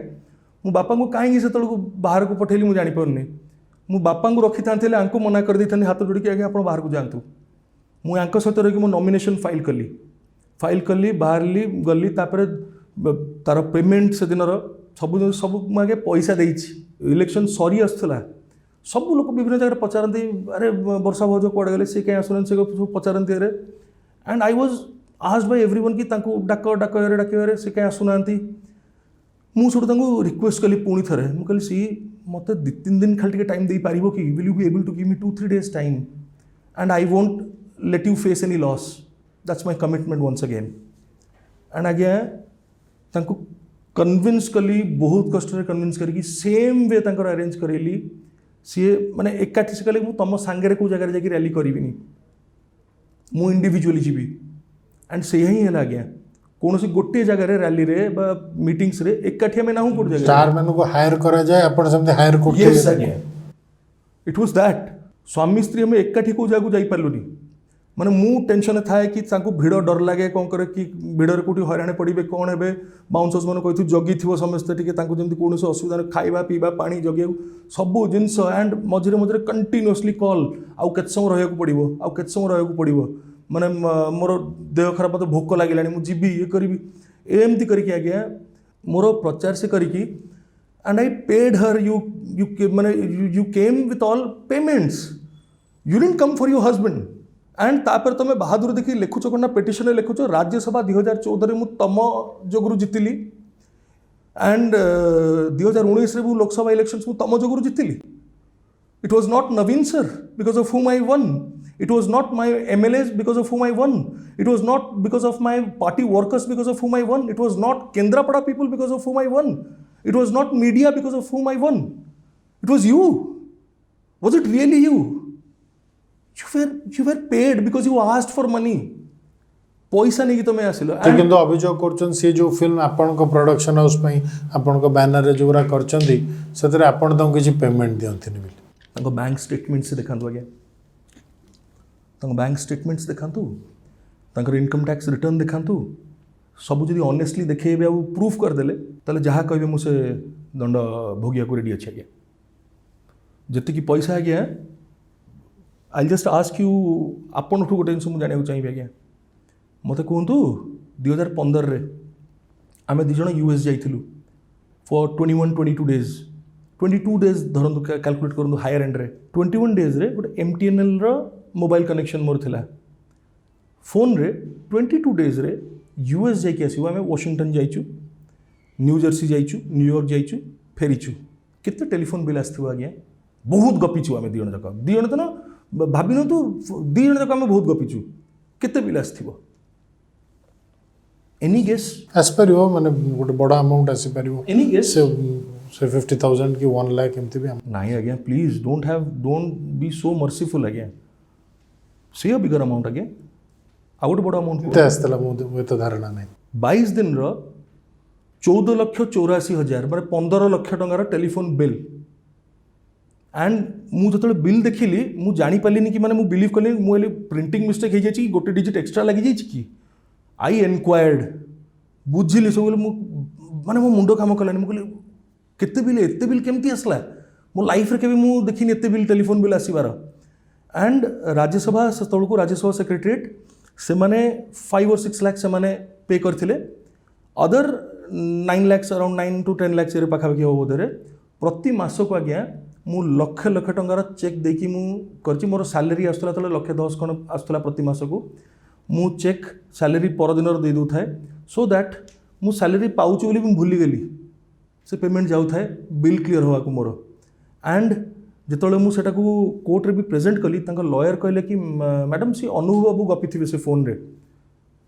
मु बापा को काहे से तळको बाहर को पठेली मु जानि परनी। मु बापा को रखि थांथिले, आंको मना कर दै थांती हाथ जोड़िक आज्ञा आपण बाहर को जांतु। मु आंको सहित रही मो नॉमिनेशन फाइल कली बाहरली गली, तापर तार पेमेंट से दिन सब सब मुझे पैसा देइछि। इलेक्शन सरी आसला, सब लोग विभिन्न जगह पचारती अरे वर्षा भौज कौड़े गले, सी कहीं आसुना से पचारती अरे। And I was asked by everyone कि तांको डाक डाक डाक से कहीं आसुना। मुझे रिक्वेस्ट कली पुणी थे, मुझे कहली सी मत 2-3 दिन खाली टाइम दे पारिबो कि, will you be able to give me 2-3 days time and I won't let you face any loss, that's my commitment once again. And आज्ञा तांको कन्विन्स कली, बहुत कष्ट कन्विन्स करी सेम वे तांकर अरेंज करेली। सी माने एकाठी से कहले तुम सांगे को जगह जाकि रैली करिविनी, मु इंडिविजुअली जीवी। एंड से ही है आज्ञा, कौन सी गोटे जगह रैली रे बा मीटिंग्स रे एकाठी में ना हूँ गोटे जगह स्टार मैन को हायर करा जाए, अपन समझे हायर करते। यस आज्ञा, इट वाज दैट। स्वामी स्त्री हमें एकाठी को जागु जाई पारलुनी। माने मु टेंशन थाए कि तांको भिड़ डर लगे कौन करे कि भिड़र कोठी हराणे पड़े कौन हे। बाउंसर्स मैंने कही जगी थी समस्ते टी जमी कौन असुविधा खाଇବା पीवा पानी जगे सबू जिनस एंड मझे मझे कंटिन्यूअसली कॉल आउ केत समय रहा पड़ो आउ केत समय रहा पड़ो माने मोर देह खराब मत भोक लगे मुझे जीवी ये करी एमती करके आज्ञा मोर प्रचार से करी and I paid her you you माने you came with all payments you didn't come for your husband and तापर तुम बहादुर देखी लिखुच कौन पिटिशन लिखुच राज्यसभा 2014 मु तम जोगुरु जितिली एंड 2019 मु लोकसभा इलेक्शंस मु तम जोगुरु जितिली. It was not Naveen sir because of whom I won. It was not my MLAs because of whom I won. It was not because of my party workers because of whom I won. It was not Kendrapada people because of whom I won. It was not media because of whom I won. It was you. Was it really you? You were paid because you asked for money. पैसा नहीं कि तुम आसिल किंतु अभियोग कर सी जो फिल्म आपण को प्रोडक्शन हाउस पई आपण को बैनर रे जोरा करचंदी सेतरे आपण तो किछि पेमेंट दियंतिनी बिल तांको बैंक स्टेटमेंट्स देखांतु आगे तांको बैंक स्टेटमेंट्स देखांतु तांकर इनकम टैक्स रिटर्न देखांतु सब जदि ऑनेस्टली देखेबे आ प्रूफ कर देले ताले जहा कहबे मु से दंड भोगिया को रेडी अछि आगे जति की पैसा आगे आई जस्ट आस्क यू आपण ठु गोटे जिंस मु जानिया चाहिबे आगे मत कहतु 2015 रे आम दिज यूएस जाइलु फॉर 21-22 days 22 days धरतु कैलकुलेट करूँ हायर एंड रे 21 days रे गोटे MTNL रो मोबाइल कनेक्शन मोर थिला फोन रे 22 days रे यूएस जाइए आसो आम वाशिंगटन जाइचु न्यू जर्सी जाइचु न्यूयॉर्क जाइचु फेरीचु केते टेलीफोन बिल आसथिबो आज्ञा बहुत गपीचु आम दिजण जाक दिजण तो भाबिन तू दिजण जाक आम बहुत गपीचु केते बिल आसथिबो एनी गेस आस परिबो माने गोटे बड़ा अमाउंट आसी परिबो एनी गेस से 50,000 की 1 लाख एमती भी नहीं आज्ञा please don't be so merciful आज्ञा से अ बिगर अमाउंट आज्ञा ଆଉ ଗୋଟେ ବଡ଼ ଆମାଉଣ୍ଟ କେତେ ଆସିଥିଲା ମୁଁ ଏତେ ଧାରଣା ନାହିଁ। 22 ଦିନର 14,84,000 ମାନେ 15 ଲକ୍ଷ ଟଙ୍କାର ଟେଲିଫୋନ୍ ବିଲ୍। एंड ମୁଁ ଯେତେବେଳେ ବିଲ୍ ଦେଖିଲି ମୁଁ ଜାଣିପାରିଲିନି କି ମାନେ ମୁଁ ବିଲିଭ୍ କଲିନି, ମୁଁ କହିଲି ପ୍ରିଣ୍ଟିଂ ମିଷ୍ଟେକ୍ ହେଇଯାଇଛି କି ଗୋଟେ ଡିଜିଟ୍ ଏକ୍ସଟ୍ରା ଲାଗିଯାଇଛି କି। ଆଇ ଏନକ୍ୱାର୍ଡ ବୁଝିଲି ସବୁ, ମୁଁ ମାନେ ମୋ ମୁଣ୍ଡ କାମ କଲାନି। ମୁଁ କହିଲି କେତେ ବିଲ୍, ଏତେ ବିଲ୍ କେମିତି ଆସିଲା, ମୋ ଲାଇଫ୍ରେ କେବେ ମୁଁ ଦେଖିନି ଏତେ ବିଲ୍, ଟେଲିଫୋନ୍ ବିଲ୍ ଆସିବାର। एंड राज्यसभा सेतबेलू राज्यसभा सेक्रेटेरिएट से माने 5 or 6 लाख से माने पे करथिले, other 9 lakh around 9 to 10 lakh से पाखापाखि हो बोधरे। प्रति मास को आज्ञा मु लक्ष लक्ष टंकार चेक देकी मु करछि। मोर सैलरी आसला तले 1,10,000 खण आसला प्रति मास को, मु चेक सैलरी पर दिन दे दउ थाए, सो दैट मु सैलरी पाउछु बोली मु भूली गेली से पेमेंट जाउ थाए बिल क्लियर होवा को मोर। एंड जितेबाला मुझे कोर्ट रे भी प्रेजेंट कली, लॉयर कहले कि मैडम सी अनुभव बाबू गपी थे से फोन रे,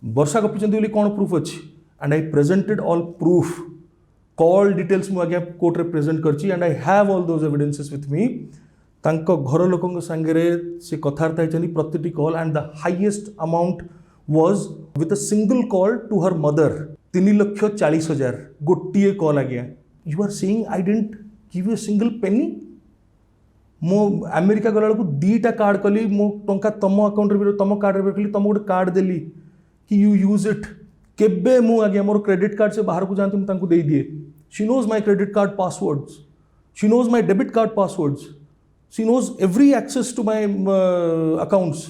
वर्षा गपी कौन प्रूफ अच्छी। And I presented all proof, call details मुझे आज्ञा कोर्ट रे प्रेजेंट करची। And I have all those evidences with me. तांको घर लोकों सांगे से कथबार्ता होती प्रति call, and the highest amount was with a single call to her mother 3,40,000 गोटे कॉल। आज्ञा you are saying I didn't give you a single penny. मो अमेरिका गला बेलू 2टा कार्ड कली, मो टंका तुम अकाउंट रे तुम कार्ड रे रखली, तुम गोटे कार्ड देली कि यू यूज इट। केबे मु आज्ञा मोर क्रेडिट कार्ड से बाहर को जाती मुझे तांको दे दिए। She knows my credit card passwords, she knows my debit card passwords, she knows every access to my accounts.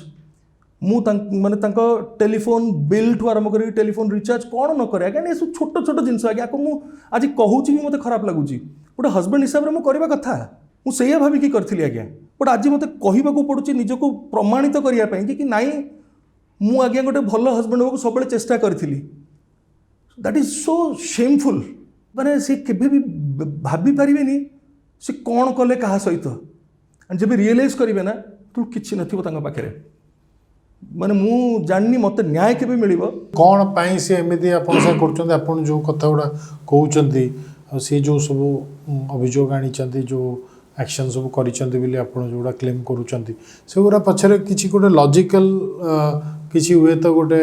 मु माने तांको टेलीफोन बिल ठू आरंभ करी टेलीफोन रिचार्ज कौन न करे आज्ञा, ये सब छोट छोट जिनस आज्ञा को मु आज कहूची भी मते खराब लगुची। गोटे हस्बैंड हिसाब रे मु करबा कथा, मु सेया भाविकी करथिली आज्ञा। बट आज मते कहिबाकू पडुची निजको प्रमाणित करिया पई कि नाई मु आज्ञा गोटे भल हस्बैंड होबो सबले चेष्टा करथिली। That is so shameful. माने से केबे भी भाबी परिबेनी से कौन कले कहा सहित, एंड जब रियलाइज करिवे ना तो किछि नथिबो तांगा पाखरे। माने मु जाननी मते न्याय केबे मिलिबो कौन पाई से एमिति आपण से करचंदी। आपण जो कथा गुडा कहउचंदी से जो सब अभियोग आनी चंदी, जो एक्शन सब करिचंदी बिली आपण जोडा क्लेम करूचंदी, से गुरा पछरे किछि गोटे लॉजिकल किछि हुए तो गोटे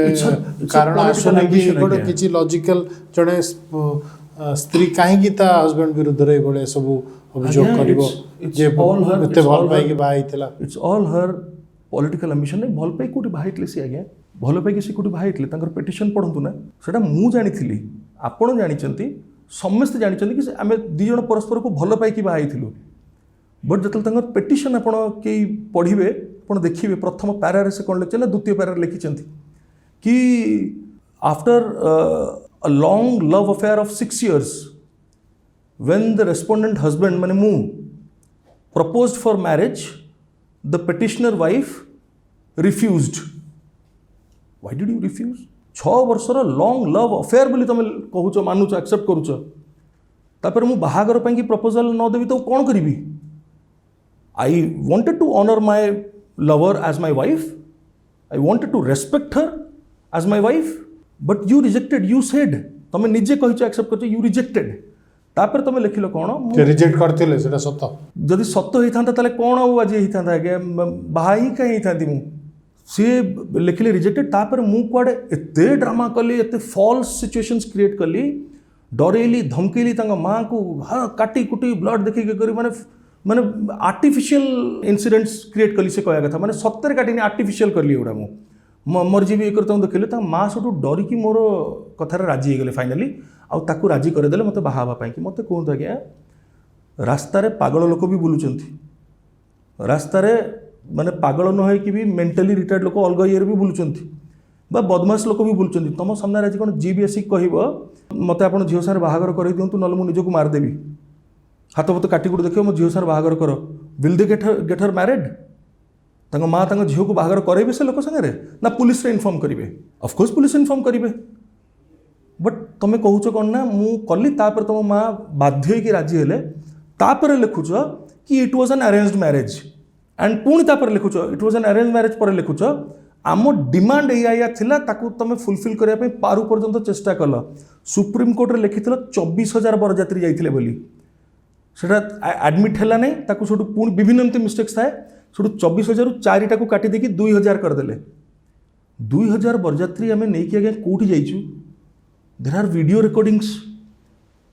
कारण आसुने कि गोटे किछि लॉजिकल जड़े स्त्री काहे कि ता हस्बैंड विरुद्ध रे बोले सब अभियोग करिवो जे एते भल पाई कि बाइतला। It's all her political ambition. नहीं भल पाई कोटी बाइतले से आज्ञा, भल पाई कि से कोटी बाइतले तांकर पिटिशन पढंतु ना, सेटा मु जानिथिली, आपण जानिचंती, समस्त जानिचंती कि आमे दी जण परस्पर को भल पाई कि बाइथिलु। बट जो पिटिशन आप पढ़े आप देखिए प्रथम पैरारे से कौन लिखते द्वितीय पैरारे लिखिं कि after a long love affair of 6 years when the respondent husband माने मु proposed for marriage, the petitioner wife refused. Why did you refuse? 6 वर्षर लॉन्ग लव अफेयर बोली तुम कहूच, मानुच, एक्सेप्ट करूच, तापर मु बाहागर पई कि प्रपोजल न देबी तो कौन करी? I wanted to honor my lover as my wife. I wanted to respect her as my wife. But you rejected. You said, तमे निजे कहिछ एक्सेप्ट करछ, you rejected. तापर तमे लिखिलो कोन जे रिजेक्ट करथिले सेटा सत्य। जदि सत्य होई थांता ताले कोन आ आज होई थांता आगे बाहाई कहीं होई थांती मु से लिखिले रिजेक्टेड। तापर मु कुआडे एते ड्रामा कली, एते फॉल्स सिचुएशंस क्रिएट कली, डरेली, धमकेली तांगा मां को काटी कुटी ब्लड देखि के करी, माने आर्टिफिशियल इनसीडेंट्स क्रिएट कली से कहया कथा, माने सत्तर काटिनी आर्टिफिशियल करली एगुड़ा मु मर्जी भी करता देखिले ता माँ सब डरिकी मोर कथार राजी हो गले फाइनाली, आउ ताकू राजी करदेले मते बाहाबा पाई कि मते कहूँ आज्ञा रास्तार पागल लोक भी बुलुचंती, रास्तार माने पागल न हो कि भी मेंटली रिटायर्ड लोक अलग इयर भी बुलुचंती, बा बदमाश लोक भी बुलुचंती। तुम सामने आज कौन जी भी आसिक कहब मते आपन झियो सारे बाहागर कर दियंतु नले मु निजको मार देबी, हाथ फत काटी कुटी देखिए मो झील सार बाहागर कर, will they get her married? तांको माँ तांको झील को बाहागर करेबे से लोक संगे ना पुलिस रे इन्फॉर्म करेंगे? ऑफकोर्स पुलिस इन्फॉर्म करेंगे। बट तुम कहूच कौन ना मु कली, तापर तुम माँ बाध्य होइकी राजी हेले, तापर लिखुच कि it was an arranged marriage, and पुणी तापर लिखुच it was an arrange marriage, पर लिखुच आम डिमांड या थिला ताकू तुम फुलफिल करने पे पारु पर्यंत चेष्टा कल। सुप्रीम कोर्ट रे लिखिथिल 24,000 बरजात्री जाइथिले बोली, सेटा एडमिट है ना, ताकू छोटू पुणी विभिन्न एमती मिस्टेक्स थाए, छोटू 24,000 4टा को काटी देकी 2,000 करदेले। 2000 बरजात्री आम नहीं आज्ञा कौटी जाइचु there are video recordings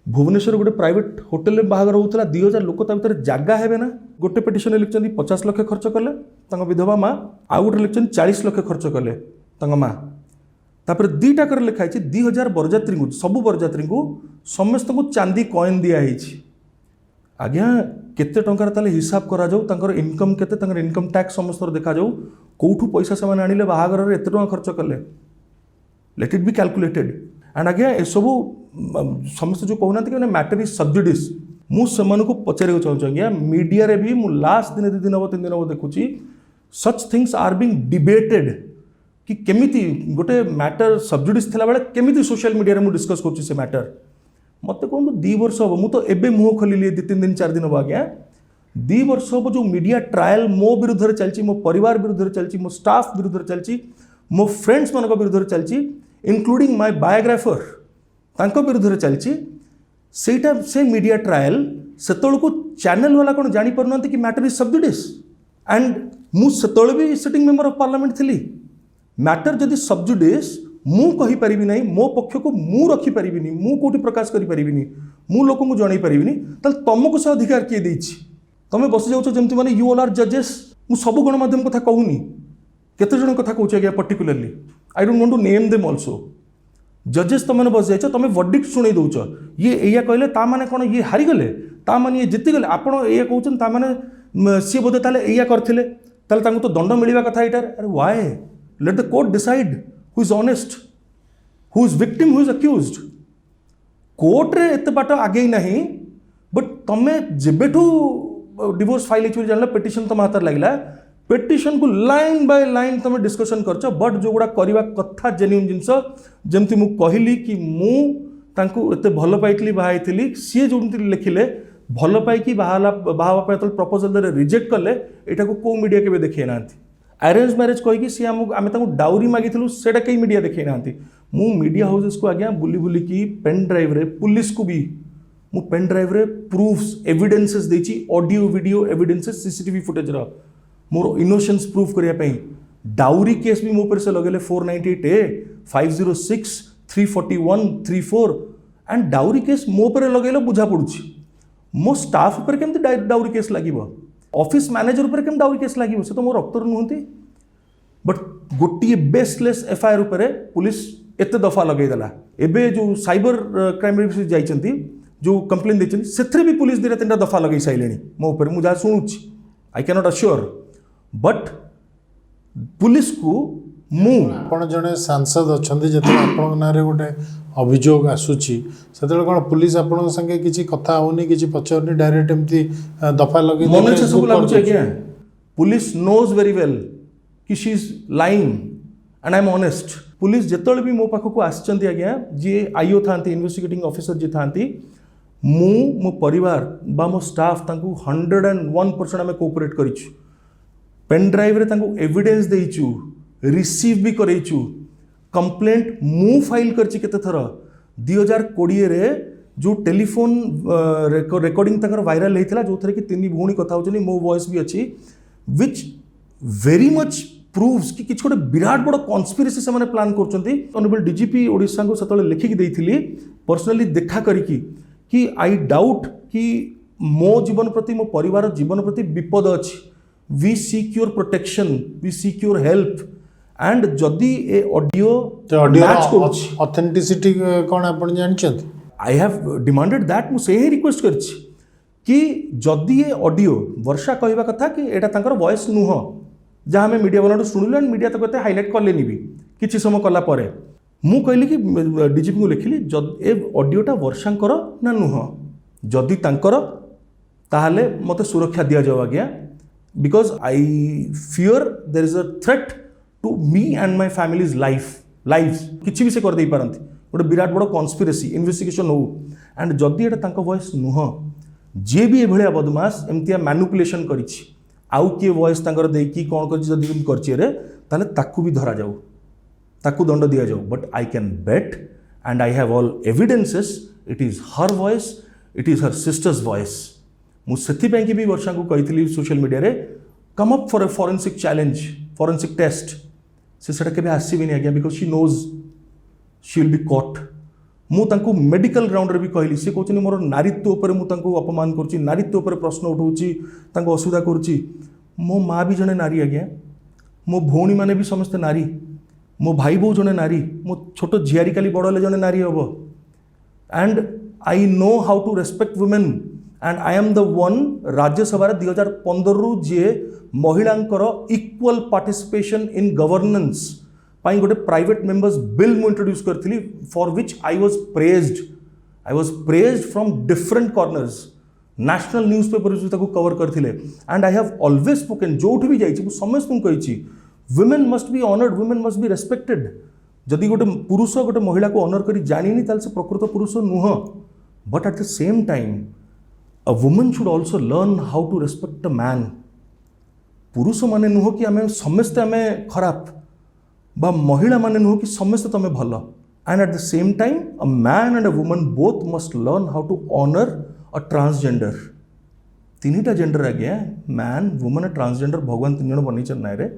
Bhubaneswar गोटे प्राइवेट होटेल में बाहागर होता 2000 लोक भितर जगह है ना गोटे पिटिशन लिखिं 50 लाख खर्च कले विधवा माँ आउ गोटे लिखिं 40 लाख खर्च कले माँ तापर दीटा कर लिखाई 2000 बरजात्री को सबू बरजात्री को समस्त को चांदी कॉइन दिखाई आज्ञा केते टंकार ताले हिसाब करा जाऊ तांकर इनकम केते तांकर इनकम टैक्स समस्त देखा जाऊ कोठू पैसा से आनिले बाहागर रे एते टंका खर्च कले let it be calculated and आज्ञा ए सब समस्त जो कहना कि मैटर इज सब्जुडिस मुझे को पचारे चाहूँ आज्ञा मीडिया रे भी मु लास्ट दिन 2 दिन हम 3 दिन हम देखुची such things are being debated कि केमिति गोटे मैटर सब्जुडिस थिला बेले केमिति सोशल मीडिया रे मु डिस्कस करछि से मैटर मत कहूँ 2 वर्ष हम मु तो एबे मुह खोलिली 2-3 दिन 4 दिन हम आज्ञा 2 वर्ष हम जो मीडिया ट्रायल मो विरुद्ध चलती मो परिवार विरुद्ध चलती मो स्टाफ विरुद्ध चलती मो फ्रेंड्स मान विरुद्ध चलती इंक्लूडिंग माय बायोग्राफर तांको विरुद्ध चलती सेटा से मीडिया ट्रायल सेतल को चैनल वाला कौन जानी पार कि मैटर इज सब्जुडिस एंड मु सेतल भी सिटिंग मेंबर ऑफ पार्लियामेंट थी मैटर जदि सब्जुडिस मु कहि परिबि नहीं मो पक्ष को मु रखी परिबि नहीं मु कोठी प्रकाश करि परिबि नहीं मु लोक को जणै परिबि नहीं तल तुमको से अधिकार किए देछि तमे बस जाउछ जेमति माने यू ऑल आर जजेस मु सब गणमाध्यम कथा कहूनी केते जण कथा कहूछ आज्ञा particularly I don't want to name them also जजेस तुम बस जाइछ तुम वर्डिक्ट शुणी दौच ये एया कहले ता माने कोन ये हारी गले ता माने ये जीति गले आपण एया कहउछन ता माने सी बोधे ताले एया करथिले ताले तांको तो दंड मिलिबा कथा एटार अरे why let the court decide who is honest who is victim who is accused court रे एते बाट आगे नहीं बट तमे जेबेठू डिवोर्स फाइल एक्चुअली जानला पिटिशन तुम हाथ लागला पिटिशन को लाइन बाय लाइन तुम डिस्कशन करछ बट जो गुडा करबा कथा जेन्युइन जिंस जेमति मु कहली कि मु तांको एते भल पाइतली बाहाइतली सी जोमति लिखिले भल पाइकी बाहावा पे तो प्रपोजल दे रिजेक्ट कले एटा को को मीडिया केबे देखै नांती अरेंज मैरिज कहि कि सी आमे तांको डाउरी मागिथिलु सेटा कई मीडिया देखै नांती मु मीडिया हाउसेस को आज्ञा बुली बुली की पेन ड्राइव रे पुलिस को भी मु पेन ड्राइव रे प्रूफ्स एविडेंसेस देछि audio video evidences CCTV footage रा मोर इनोसेंस प्रूफ करिया पई डाउरी केस भी मो पर से लगेले 498A 506 341 34 एंड डाउरी केस मो पर लगेले बुझा पड़ुछि मो स्टाफ पर केमति डाउरी केस लागिबो ऑफिस मैनेजर पर केम डाउरी केस लागिबो से तो मो रक्तर नहुंती बट गोटी बेसलेस एफआईआर ऊपर पुलिस एते दफा लगै देला एबे जो साइबर क्राइम रे जाइचंती जो कंप्लेन देचंती सेथरे भी पुलिस दिरा तीनटा दफा लगै साइलेनी मो ऊपर मु जा सुनुछि I can not assure but police को मु आपण जने सांसद अछंती जते आपण नारे गोटे अभियोग आसुची सेतले कोन पुलिस आपण संगे किछि कथा होनी किछि पचरनी डायरेक्ट एमती दफा लगे मन से सब लागु छै क्या पुलिस नोज वेरी वेल कि she is lying and I am honest police जेतले भी मो पाखो को आछंती आज्ञा जे आईओ थांती इन्वेस्टिगेटिंग ऑफिसर जे थांती मो परिवार बा मो स्टाफ तांको 101% आमे कोऑपरेट करिछु पेन ड्राइव रे तांको एविडेंस देइछु रिसीव भी करैछु कंप्लेंट मु फाइल करछि केते थर 2020 रे जो टेलीफोन रिकॉर्डिंग तकर वायरल हेतिला जो थरे कि 3 भौणी कथा होचनी मो वॉइस भी अछि व्हिच वेरी मच प्रूव्स कि किछ गोटे विराट बड़ कॉन्स्पिरेसी से माने प्लान करचंती ऑनरेबल डीजीपी ओडिशा को सतले लिखि कि देइथिली पर्सनली देखा करिकि कि आई डाउट कि मो जीवन प्रति मो परिवार जीवन प्रति विपद अछि we seek your protection we seek your help and जदि ए ऑडियो मैच करछि ऑथेंटिसिटी कोन आपण जानछंती आई हैव डिमांडेड दैट मु से ही रिक्वेस्ट करछि कि जदि ए ऑडियो वर्षा कहबा कथा कि एटा तांकर वॉइस नुह जहाँ हमें मीडिया वाला शुणुल एंड मीडिया तो कहते हाईलाइट कले भी किसी समय कला परे मु कहली कि डीजीपी को लिखिली ए ऑडियोटा वर्षांकर ना नुह जदि तांकर ताहले मते सुरक्षा दिया जाओ आज्ञा because I fear there is a threat to me and my family's life किसी भी से कर दे पारंती गोटे विराट बड़ कॉन्स्पिरेसी इन्वेस्टिगेशन हो एंड जदि एटा तांको वॉइस नुह जे भी एभलिया बदमाश एमतिया मैनिपुलेशन करिछि आउ किए वॉइस तांकर देकी कौन कर जदि करछि रे ताले ताकू भी धरा जाऊ ताकू दंड दिया जाऊ but I can bat and I have all evidences it is her voice it is her sisters voice मु सेथि ପାଇଁ कि भी वर्षा को कहितली सोशल मीडिया रे come up for a forensic challenge forensic test से सेटा केबे आसीबिनी आज्ञा because she knows she will be caught मु तांको मेडिकल ग्राउंड रे भी कहली से कहउछनी मोर नारीत्व ऊपर मु तांको अपमान करूची नारीत्व ऊपर प्रश्न उठाउची तांको असुविधा करूची मो माँ भी जने नारी आज्ञा मो भौणी माने भी समस्त नारी मो भाई बो जने नारी मो छोट झियारी काली बड़ले जने नारी हबो and I know how to respect women and I am the one Rajya Sabha 2015 रु जे महिलांकर इक्वल पार्टिसिपेशन इन गवर्नेंस पाई गोटे प्राइवेट मेंबर्स बिल मु introduce करथिली for which I was praised from different corners national newspaper ताको कवर करथिले and I have always spoken जोठ भी जाइछि समस्त तुम कहिछि women must be honoured women must be respected जदि गोटे पुरुष गोटे महिला को ऑनर करी जानिनी ताल से प्रकृत पुरुष नुह but at the same time a woman should also learn how to respect a man पुरुष माने नुह कि आम समस्ते आम खराब बा महिला माने नुह कि समस्ते तुम भल and at the same time a man and a woman both must learn how to honour a transgender तीनटा जेंडर आज्ञा मैन वुमन ट्रांसजेंडर भगवान 3 जन बनी ना रे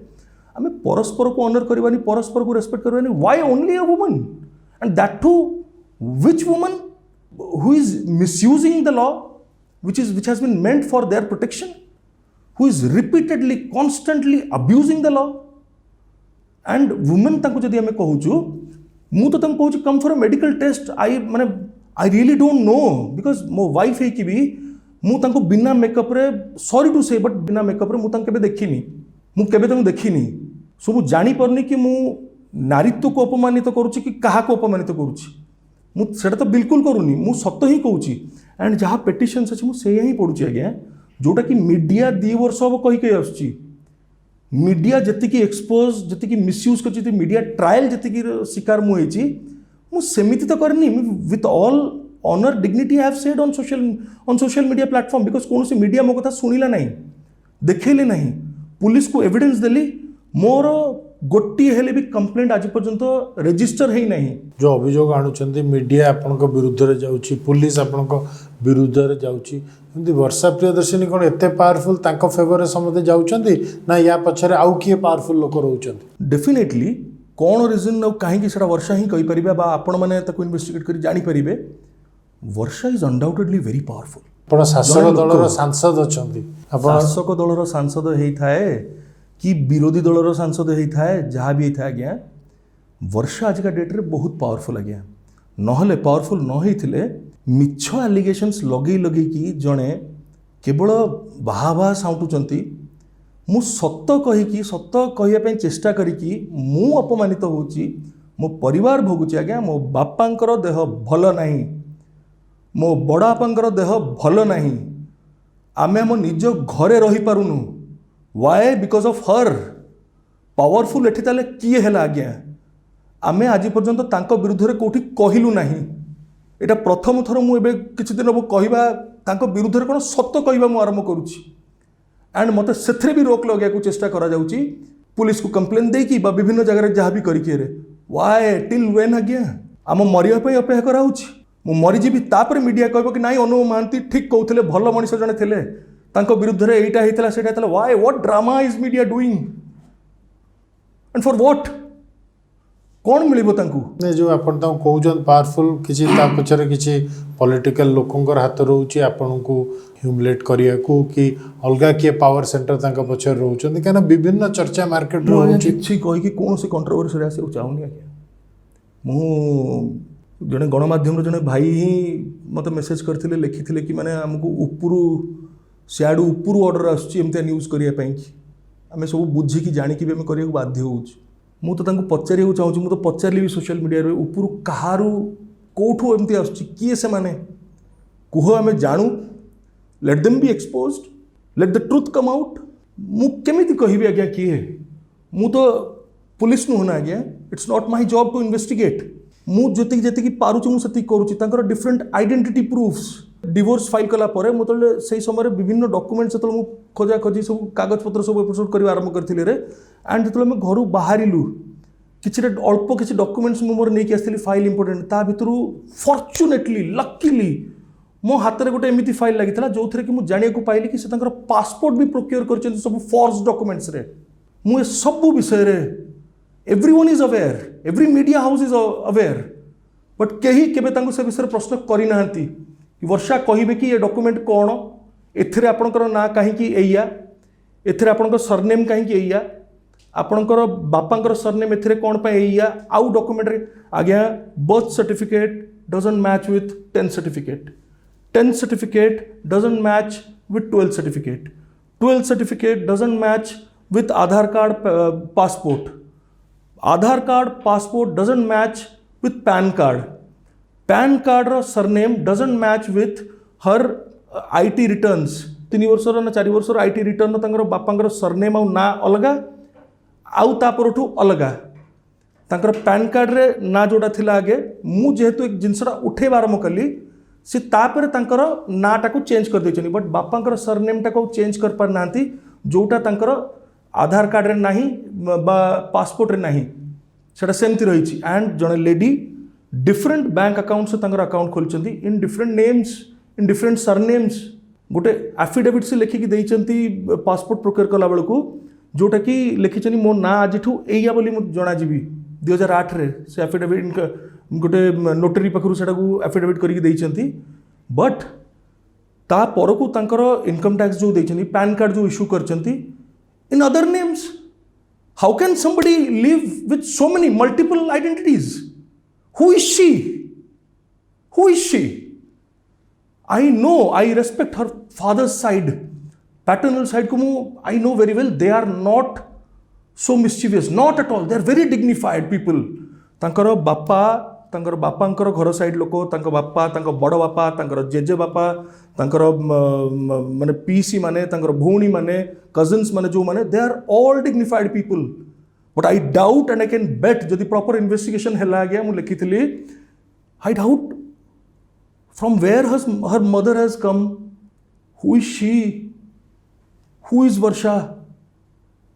आम परस्पर को ऑनर करवानी परस्पर को रेस्पेक्ट करवानी why only a woman and that too which woman who is misusing the law which has been meant for their protection, who is repeatedly constantly abusing the law and women तांको जदि हमें कहूछु मु तो तांको कहूछु come for a medical test I really don't know because मो वाइफ है कि भी मु तांको बिना मेकअप रे सॉरी टू से बट बिना मेकअप रे मु तांको केबे देखिनी मु केबे तांको देखिनी सो मु जानी परनी कि मु नारीत्व को अपमानित करूछि कि काहा को अपमानित करूछि मु सेटा तो बिल्कुल करूनी मु सत्य ही कहूछि एंड जहाँ पेटिशन्स अच्छी मुझे ही पढ़ुची आज्ञा जोटा कि मीडिया 2 वर्ष हम कहीकि आसुची मीडिया जी एक्सपोज जी मिसयूज कर मीडिया ट्रायल जी शिकार मुझे तो करनी with all honour dignity I have said on social media platform because कौन सी मीडिया मो कथा शुणिला नहीं देखले नहीं पुलिस को एविडेंस देली मोर गोटी हेले भी कंप्लेंट आज पर्यंत रजिस्टर है नहीं जो अभियोग आणुचंदी मीडिया आपनक विरुद्ध रे जाउची पुलिस आपनक विरुद्ध रे जाउची एमती वर्षा प्रियदर्शिनी कोन एते पावरफुल तांको फेवर रे समते जाउचंदी ना या पछरे आउ किए पावरफुल लोक रहउचंदी डेफिनेटली कोन रीजन न काहे कि सेटा वर्षा ही कहि परिबे बा आपण माने ताको इन्वेस्टिगेट करी जानि परिबे वर्षा इज अनडाउटेडली वेरी पावरफुल आपण शासक दलर सांसद अछंदी आपण शासक दलर सांसद हेई थाए कि विरोधी दलर सांसद होता है जहाँ भी होता है आज्ञा वर्षा आज का डेट रे बहुत पावरफुल आज्ञा नहले पावरफुल न होइथिले मिछ एलिगेशंस लगे लगे कि जड़े केवल बाहा साउटुचंती मु सत कहीकि सत कहवाई चेष्टा करी मु अपमानित होउची मो परिवार भोगुची आज्ञा मो बापांकर देह भल नहीं मो बड़ापांकर देह भल नहीं आमे आम निज घरे रही पारुनु why because of her powerful एठी ताले किए है आज्ञा आमे आज पर्यंत तांको विरुद्ध रे कोठी कहिलु नाही एटा प्रथम थर मु एबे किछि दिन कहबा तांको विरुद्ध रे कोन सत्य कहबा मु आरंभ करूची एंड मते सेथरे भी रोक लगे को चेष्टा करा जाउची पुलिस को कंप्लेन दे कि बा विभिन्न जगह रे जहाँ भी करी के रे वाई टिल व्हेन आज्ञा आम मरिया पे अपेक्षा करा होची मु मरि जीबी तापर मीडिया कहबो कि नाही अनुभव महांती ठीक कहउथिले भल मनिष जने थिले तांको विरुद्ध रे एटा हेतला सेटा हेतला why what drama is media doing and for what कौन मिलिबो तांको ने जो आपण ता कहउजन पावरफुल किछि ता पछरे किछि पॉलिटिकल लोकंकर हाथ रहउची आपण को ह्यूमिलेट करिया को कि अलगा के पावर सेंटर तांका पछरे रहउचन केना विभिन्न चर्चा मार्केट रहउची किछि कहि कि कोन से कंट्रोवर्सी रे आसे चाहुनी आके मु जने गणमाध्यम रे जने भाई ही मते मेसेज करथिले लिखिथिले कि माने हमको उपरु सियाडू उपरू ऑर्डर आसुची एमती न्यूज करने आम सब बुझिकी जाणिकी भी आम करने बाध्य हो तो पचारे चाहूँ मुझे पचारि भी सोशल मीडिया उपरू कहारू कौठू एमती आसुची किए से माने कुह आम जानू let them be exposed let the truth come out मु केमिति कहबी आज्ञा किए मु तो पुलिस नुह ना आज्ञा it's not my job to investigate मु जति पारुची मु सति करूची तांकर different identity proofs divorce file कला परे मतलब से समय विभिन्न डॉक्यूमेंट से मु खोजा खोजी सब कागज पत्र सब एपिसोड कर आरंभ करथिले रे एंड जो मैं घर बाहरिलु किछि अल्प किछि डॉक्यूमेंट्स मु मोर नेकी आस्थिली फाइल इंपोर्टेंट ता भितरु फॉर्चुनेटली लकीली मो हाथ में गोटे एमती फाइल लगी जो थे कि मुझे जाना को पाइली कि से पासपोर्ट भी प्रोक्योर कर सब फॉर्स डॉक्यूमेंट्स रे मु सब विषय रे everyone is aware, every media house is aware, but कहीं केबे तांको से विषय प्रश्न करी नाहंती कि वर्षा कहिबे कि ये डॉक्यूमेंट कौन, एथिरे आपणकर ना कहीं एइया, एथिरे आपणकर सरनेम कहीं एइया, आपणकर बापांकर सरनेम एथिरे कौन पे एइया, आउ डॉक्यूमेंट रे आज्ञा birth certificate doesn't match with 10th certificate, 10th certificate doesn't match with 12th certificate, 12th certificate doesn't match with Aadhaar card passport, Aadhaar card passport doesn't match with PAN card, PAN card रो surname doesn't match with her IT returns, 3 वर्षर ना 4 वर्षर IT रिटर्न तांकर बापांकर सरनेम आउ ना अलगा आउ तापरठू अलगा, तांकर PAN कार्ड रे ना जोड़ा थिला आगे मु जेहेतु एक जिनसटा उठेबार आरंभ कली से तापर तांकर नाटा को चेंज कर देछनी, बट बापांकर सरनेम टा को चेंज कर पार नांती जोटा तांकर आधार कार्ड रे नाही बा पासपोर्ट रे नाही, सेटा सेमती रही। एंड जड़े लेडी डिफरेंट बैंक अकाउंट से अकाउंट खोलते in different names, in different surnames, गोटे एफिडेविट से लिखिकी देइचंती पासपोर्ट प्रोक्योर कला बेलू जोटा कि लिखिं मो ना आज एया बोली जनाजी 2008 रे से एफिडेविट गोटे नोटरी पाखु से एफिडेविट करके देइचंती, बट ता परकू तांकर इनकम टैक्स जो देइचंती पैन कार्ड जो इश्यू करचंती in other names. How can somebody live with so many multiple identities? Who is she? Who is she? I know, I respect her father's side, paternal side ko I know very well. They are not so mischievous, not at all. They are very dignified people. तांकर बापांकर घर साइड लोक, तांकर बापा, तांकर बड़ बापा, तांकर जेजे बापा, तांकर माने पीसी माने, तांकर भौणी माने, कजिन्स माने जो माने, they are all dignified people. But I doubt and I can bet जदि प्रॉपर इन्वेस्टिगेशन है गया मु लिखिली, I doubt from where her mother has come, who is she, who is Varsha,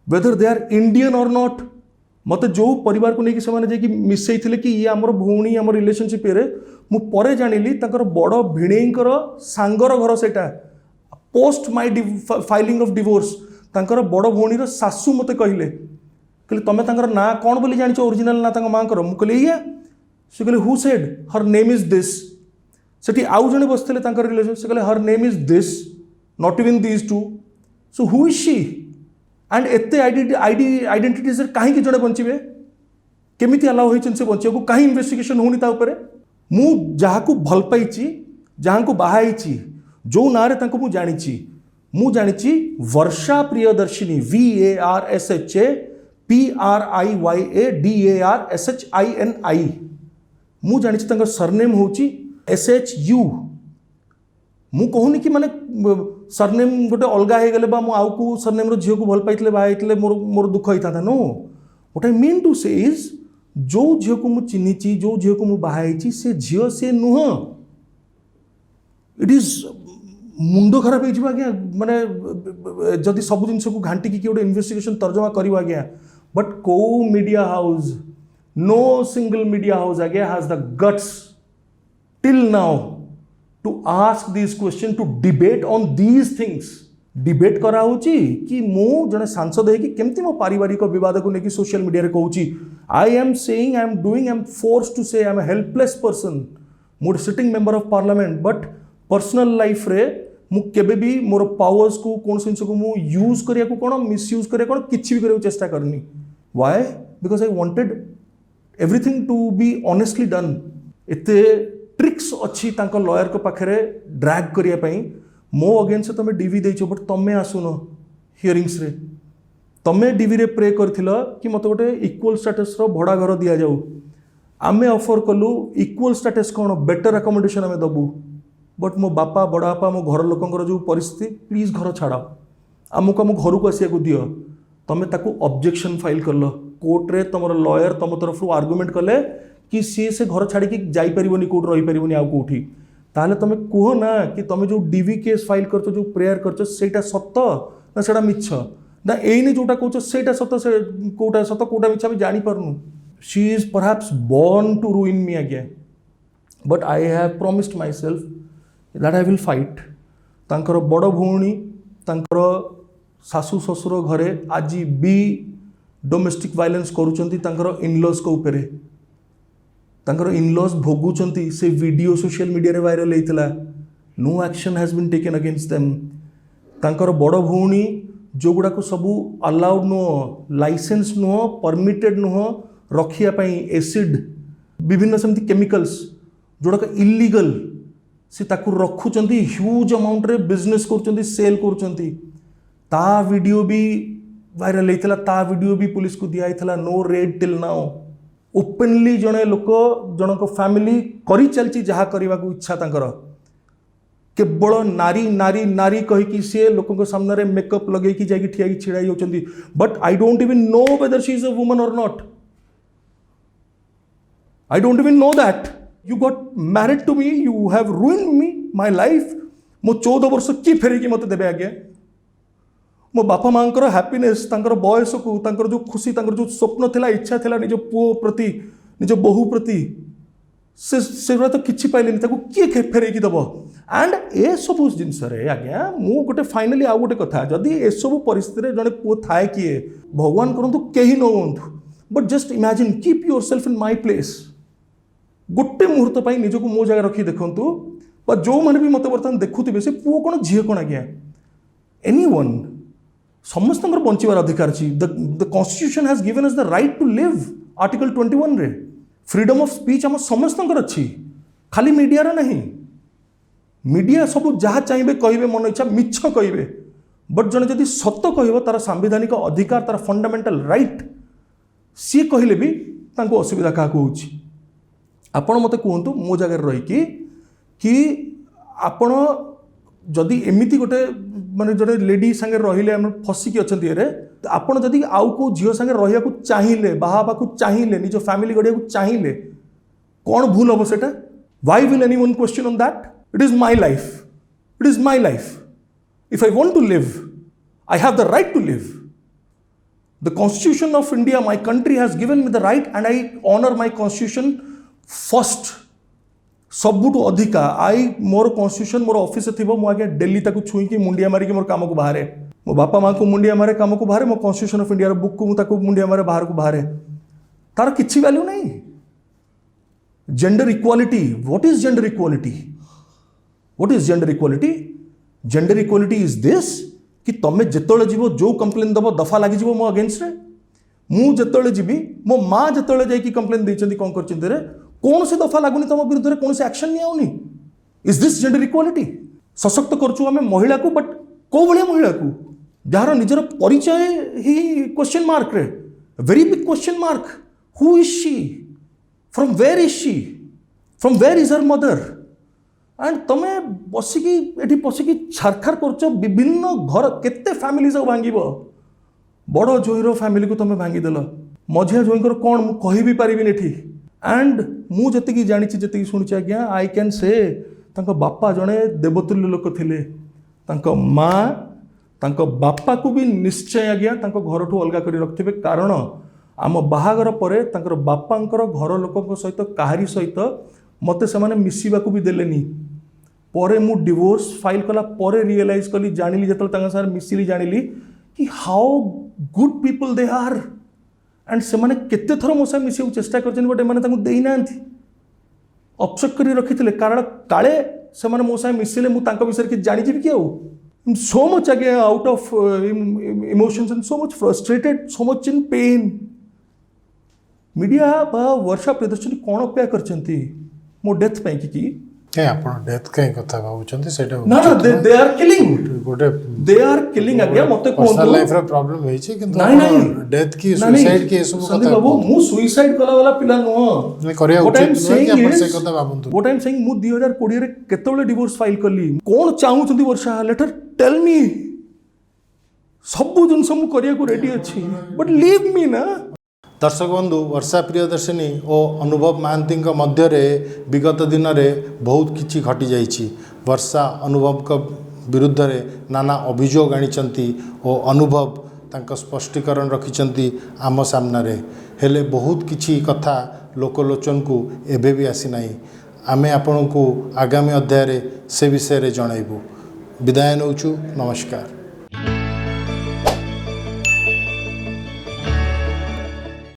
whether they are Indian or not. मत जो परिवार को लेकिन से मिसई थे कि ये आमर भौणी आम रिलेशनशिप रे मु परे जानिली तांकर बड़ भिणेईकर सांगर घर सेटा post my filing of divorce तांकर बड़ भौणीर सासू मते कहले तमें तांकर ना कौन बोली जानिछ ओरिजिनल ना तांकर माँ कर, मु कहली या से कहले who said her name is this, सेठी आउ जने बसथिले तांकर रिलेशन से कहले her name is this not even these two, so who is she and एते आइडेंटिटीज कहीं जड़े बचे केमी अलाउ होती से बचा को कहीं इन्वेस्टिगेशन होनी ताऊपर मु जहाँ को भल पाई जहाँ को बाहाई जो ना रे मु जानी वर्षा प्रियदर्शिनी VARSHAPRIYADARSHINI मु जानी सरनेम होची SHU। मु कहूनी कि माने सरनेम गोटे अलग हो गले बा मु आउ को सरनेम रो झियो को भल पाइतले बाहाइतले मोर दुख होता था। No, what I mean to say is जो झियो को मु चिन्हिची, जो झियो को मु बाहाइची से झियो से नुह, इट इज मुंड खराब हो आज्ञा। माने जदि सब जिन को घांटी की गोटे इन्वेस्टिगेशन तर्जमा कर आज्ञा, बट को media house, no single media house आज्ञा has the guts till now to ask these questions, to debate on these things। Debate करा होची कि मु जने सांसद है कि केमती मो पारिवारिक विवाद को लेकिन सोशल मीडिया रे कहूची I am saying, I am doing, I am forced to say I am a helpless person, मु sitting member of parliament, but personal life रे मु केबे भी मोर पावर्स को कौन जिन को मु यूज करिया को कोन मिसयूज करिया कोन किछि भी करिया चेष्टा करनी। Why? Because I wanted everything to be honestly done. एते ट्रिक्स अच्छी तांको लॉयर को पाखरे ड्रैग करिया पई मो अगेंस्ट तमे डीवी देइछो, बट तमे आसुन हियरिंग्स रे, तमे डीवी रे प्रे करथिल कि मते गोटे इक्वल स्टेटस रो भड़ा घर दिया जाऊ। आमे ऑफर कलु इक्वल स्टेटस कोन बेटर अकोमोडेशन आमे दबु, बट मो बापा बड़ा बापा मो घर लोकंकर जो परिस्थिति प्लीज घर छाड़ आमको आम घर को आसिया को दियो, तमे ताकू ऑब्जेक्शन फाइल करल कोर्ट रे, तमर लॉयर तम तरफ आर्गुमेंट कले कि सी से घर छाड़ी जाई परिबोनी कोर्ट रही परिबोनी आउ कोठी, ताहले तमे कुह ना कि तमे जो डीवी केस फाइल करछो, जो प्रेयर करछो सेटा सत्य ना सेटा मिछ ना, एइने जोटा कहछो सेटा सत्य, से कोटा सत्य कोटा मिछ आमे जानि परनु। She is perhaps born to ruin me again, but I have promised myself that I will fight. तांकर बड़ भौणी तांकर सासू ससुर घरे आज भी डोमेस्टिक वायलेंस करूचंती तांकर इनलॉज को ऊपर तांकर इनलॉज भोगुचंती से वीडियो सोशल मीडिया रे वायरल होइतला no action has been taken against them तांकर बड़ भौणी जो गुड़ा को सबू अलाउड नुह लाइसेंस नुह परमिटेड नुह रखिया पई एसिड विभिन्न सेमती केमिकल्स जोड़ाक इलीगल से ताकू रखुचंती ह्यूज अमाउंट रे बिजनेस करुचंती सेल करुचंती ता वीडियो भी वायरल होइतला ता वीडियो भी पुलिस को दिया होइतला no raid till now openly जने लोक जनक फैमिली करी चलची जहा करबा को इच्छा तांकर केवल नारी नारी नारी कहीकि सी लोक सामने मेकअप लगे जाकि ठिया छिड़ा होती but I don't even know whether she is a woman or not I don't even know that you got married to me you have ruined me my life मो 14 वर्ष किए फेरिकी मत देवे आज्ञा मो बापा माँ हैप्पीनेस बयस को जो खुशी जो स्वप्न थिला इच्छा थिला निज पुओ प्रति निज बहु प्रति से तो किसी पाइले किए फेरैकी दब एंड ए सब जिनस आज्ञा मु गोटे फाइनाली आउ गोटे कथा जदि ए सब परिस्थिति जड़े पुओ थाए किए भगवान करंतु केही न होंतु but just imagine keep yourself in my place गोटे मुहूर्त पर निजक मो जगह रखी देखु जो मैंने भी मत बर्तमान देखुवे से पुओ कौन झील कौन आज्ञा एनी वन समस्त बंचार अधिकार अच्छी the constitution has given us the right to live article 21 रे फ्रीडम ऑफ स्पीच आम समस्त अच्छी खाली मीडिया नहीं मीडिया सब जहाँ चाहिए कहे मन इच्छा मिछ कहे बट जड़े जदि सत कह तार सांविधानिक अधिकार तार फंडामेंटल राइट सी कहले भी असुविधा क्या हो आपण मत कहतु मो जगह रही कि आपण जदि एमती गोटे माने जोड़े लेडी संगे रहिले फसिकी अच्छा आपड़ जदि आउ को झील संगे रहा चाहिए बाहा चाहिए निज फैमिली गढ़िया चाहिए कौन भूल हम सेटा why will anyone question on that it is my life if I want to live I have the right to live the constitution of India my country has given me the right and I honour my constitution first सबुठू अधिका I more constitution more office थी मुझे डेली छुईकी मुंडिया मारिकी मोर काम को बाहर मो बापा माँ को मुंडिया मारे काम को बाहर मो कॉन्स्टिट्यूशन ऑफ इंडिया बुक को मुझे मुंडिया मारे बाहर को बाहर तार किसी वैल्यू नहीं gender equality what is gender equality gender equality is this कि तुम जिते जीव जो कंप्लेन दब दफा लगी मो अगेंस्ट रे मुझे जीवी मो माँ जो जाकि कंप्लेन देती कौन कर कौन से दफा लगुनि तुम विरुद्ध कौन से एक्शन नहीं आउनी इज दिस जेंडर इक्वालिटी सशक्त करछु आम महिला को बट को भाया महिला को जार निजर परिचय ही क्वेश्चन मार्क रे very big question mark who is she from where is her mother and तुमे बसिकी एठी पसिकी छारखार करछ विभिन्न घर केते फैमिली सब भांगिबो बड़ जोईर फैमिली को तुम भांगीदेल मझिया जोईकर कौन मु कहि भी पारिबिनि एठी एंड मु जति जानी जी शुणी आज्ञा आई कैन से बापा जड़े देवतुल्य लोक थिले माँ बापा को भी निश्चय आज्ञा घर ठू अलग कर रखिथे कारण आम बाहागर परे बापांकर घर लोक सहित काहारी सहित मत से मिसवा भी देलेनी परे मु डिवोर्स फाइल कला परे रियलाइज कली जानिली जो मिसिली जानिली कि how good people they are and से माने केते थर मो सह मिसिया चेष्टा कर बट एमाने देना अपसेट कर रखी कारण काले से मो सह मिसिले मुझे विषय कि जानी कि आउ सो मच अगे out of emotions and so much frustrated so much in pain media Varsha Priyadarshini कौन अपेक्षा कर मो डेथ पे कि आपण डेथ कहीं कथा भाबुचंती सेटा ना ना दे आर किलिंग गोटे दे आर किलिंग अगे मते कोन पर्सनल लाइफ रे प्रॉब्लम होई छै किंतु नहीं डेथ की सुसाइड की सब कथा बाबू मु सुसाइड कला वाला पिला नो नहीं करिया उचित नहीं कि आपण से कथा भाबंतु व्हाट आई एम सेइंग मु 2020 रे केतोले डिवोर्स फाइल करली कोन चाहूचंती वर्षा लेटर टेल मी सब जिनस मु करिया को रेडी अछि बट लीव मी ना दर्शक बंधु वर्षा प्रियदर्शिनी और अनुभव महांती मध्य विगत दिन में बहुत किछि घटी जाइछि वर्षा अनुभव का विरुद्ध रे नाना अभियोग आनिचंती और अनुभव तांका स्पष्टीकरण रखिचंती आम सामने हेले बहुत किछि कथा लोकलोचन को एबे भी आसी नाही आमे आपन को आगामी अध्याय से विषय रे जणाइबु विदाय नौछु नमस्कार।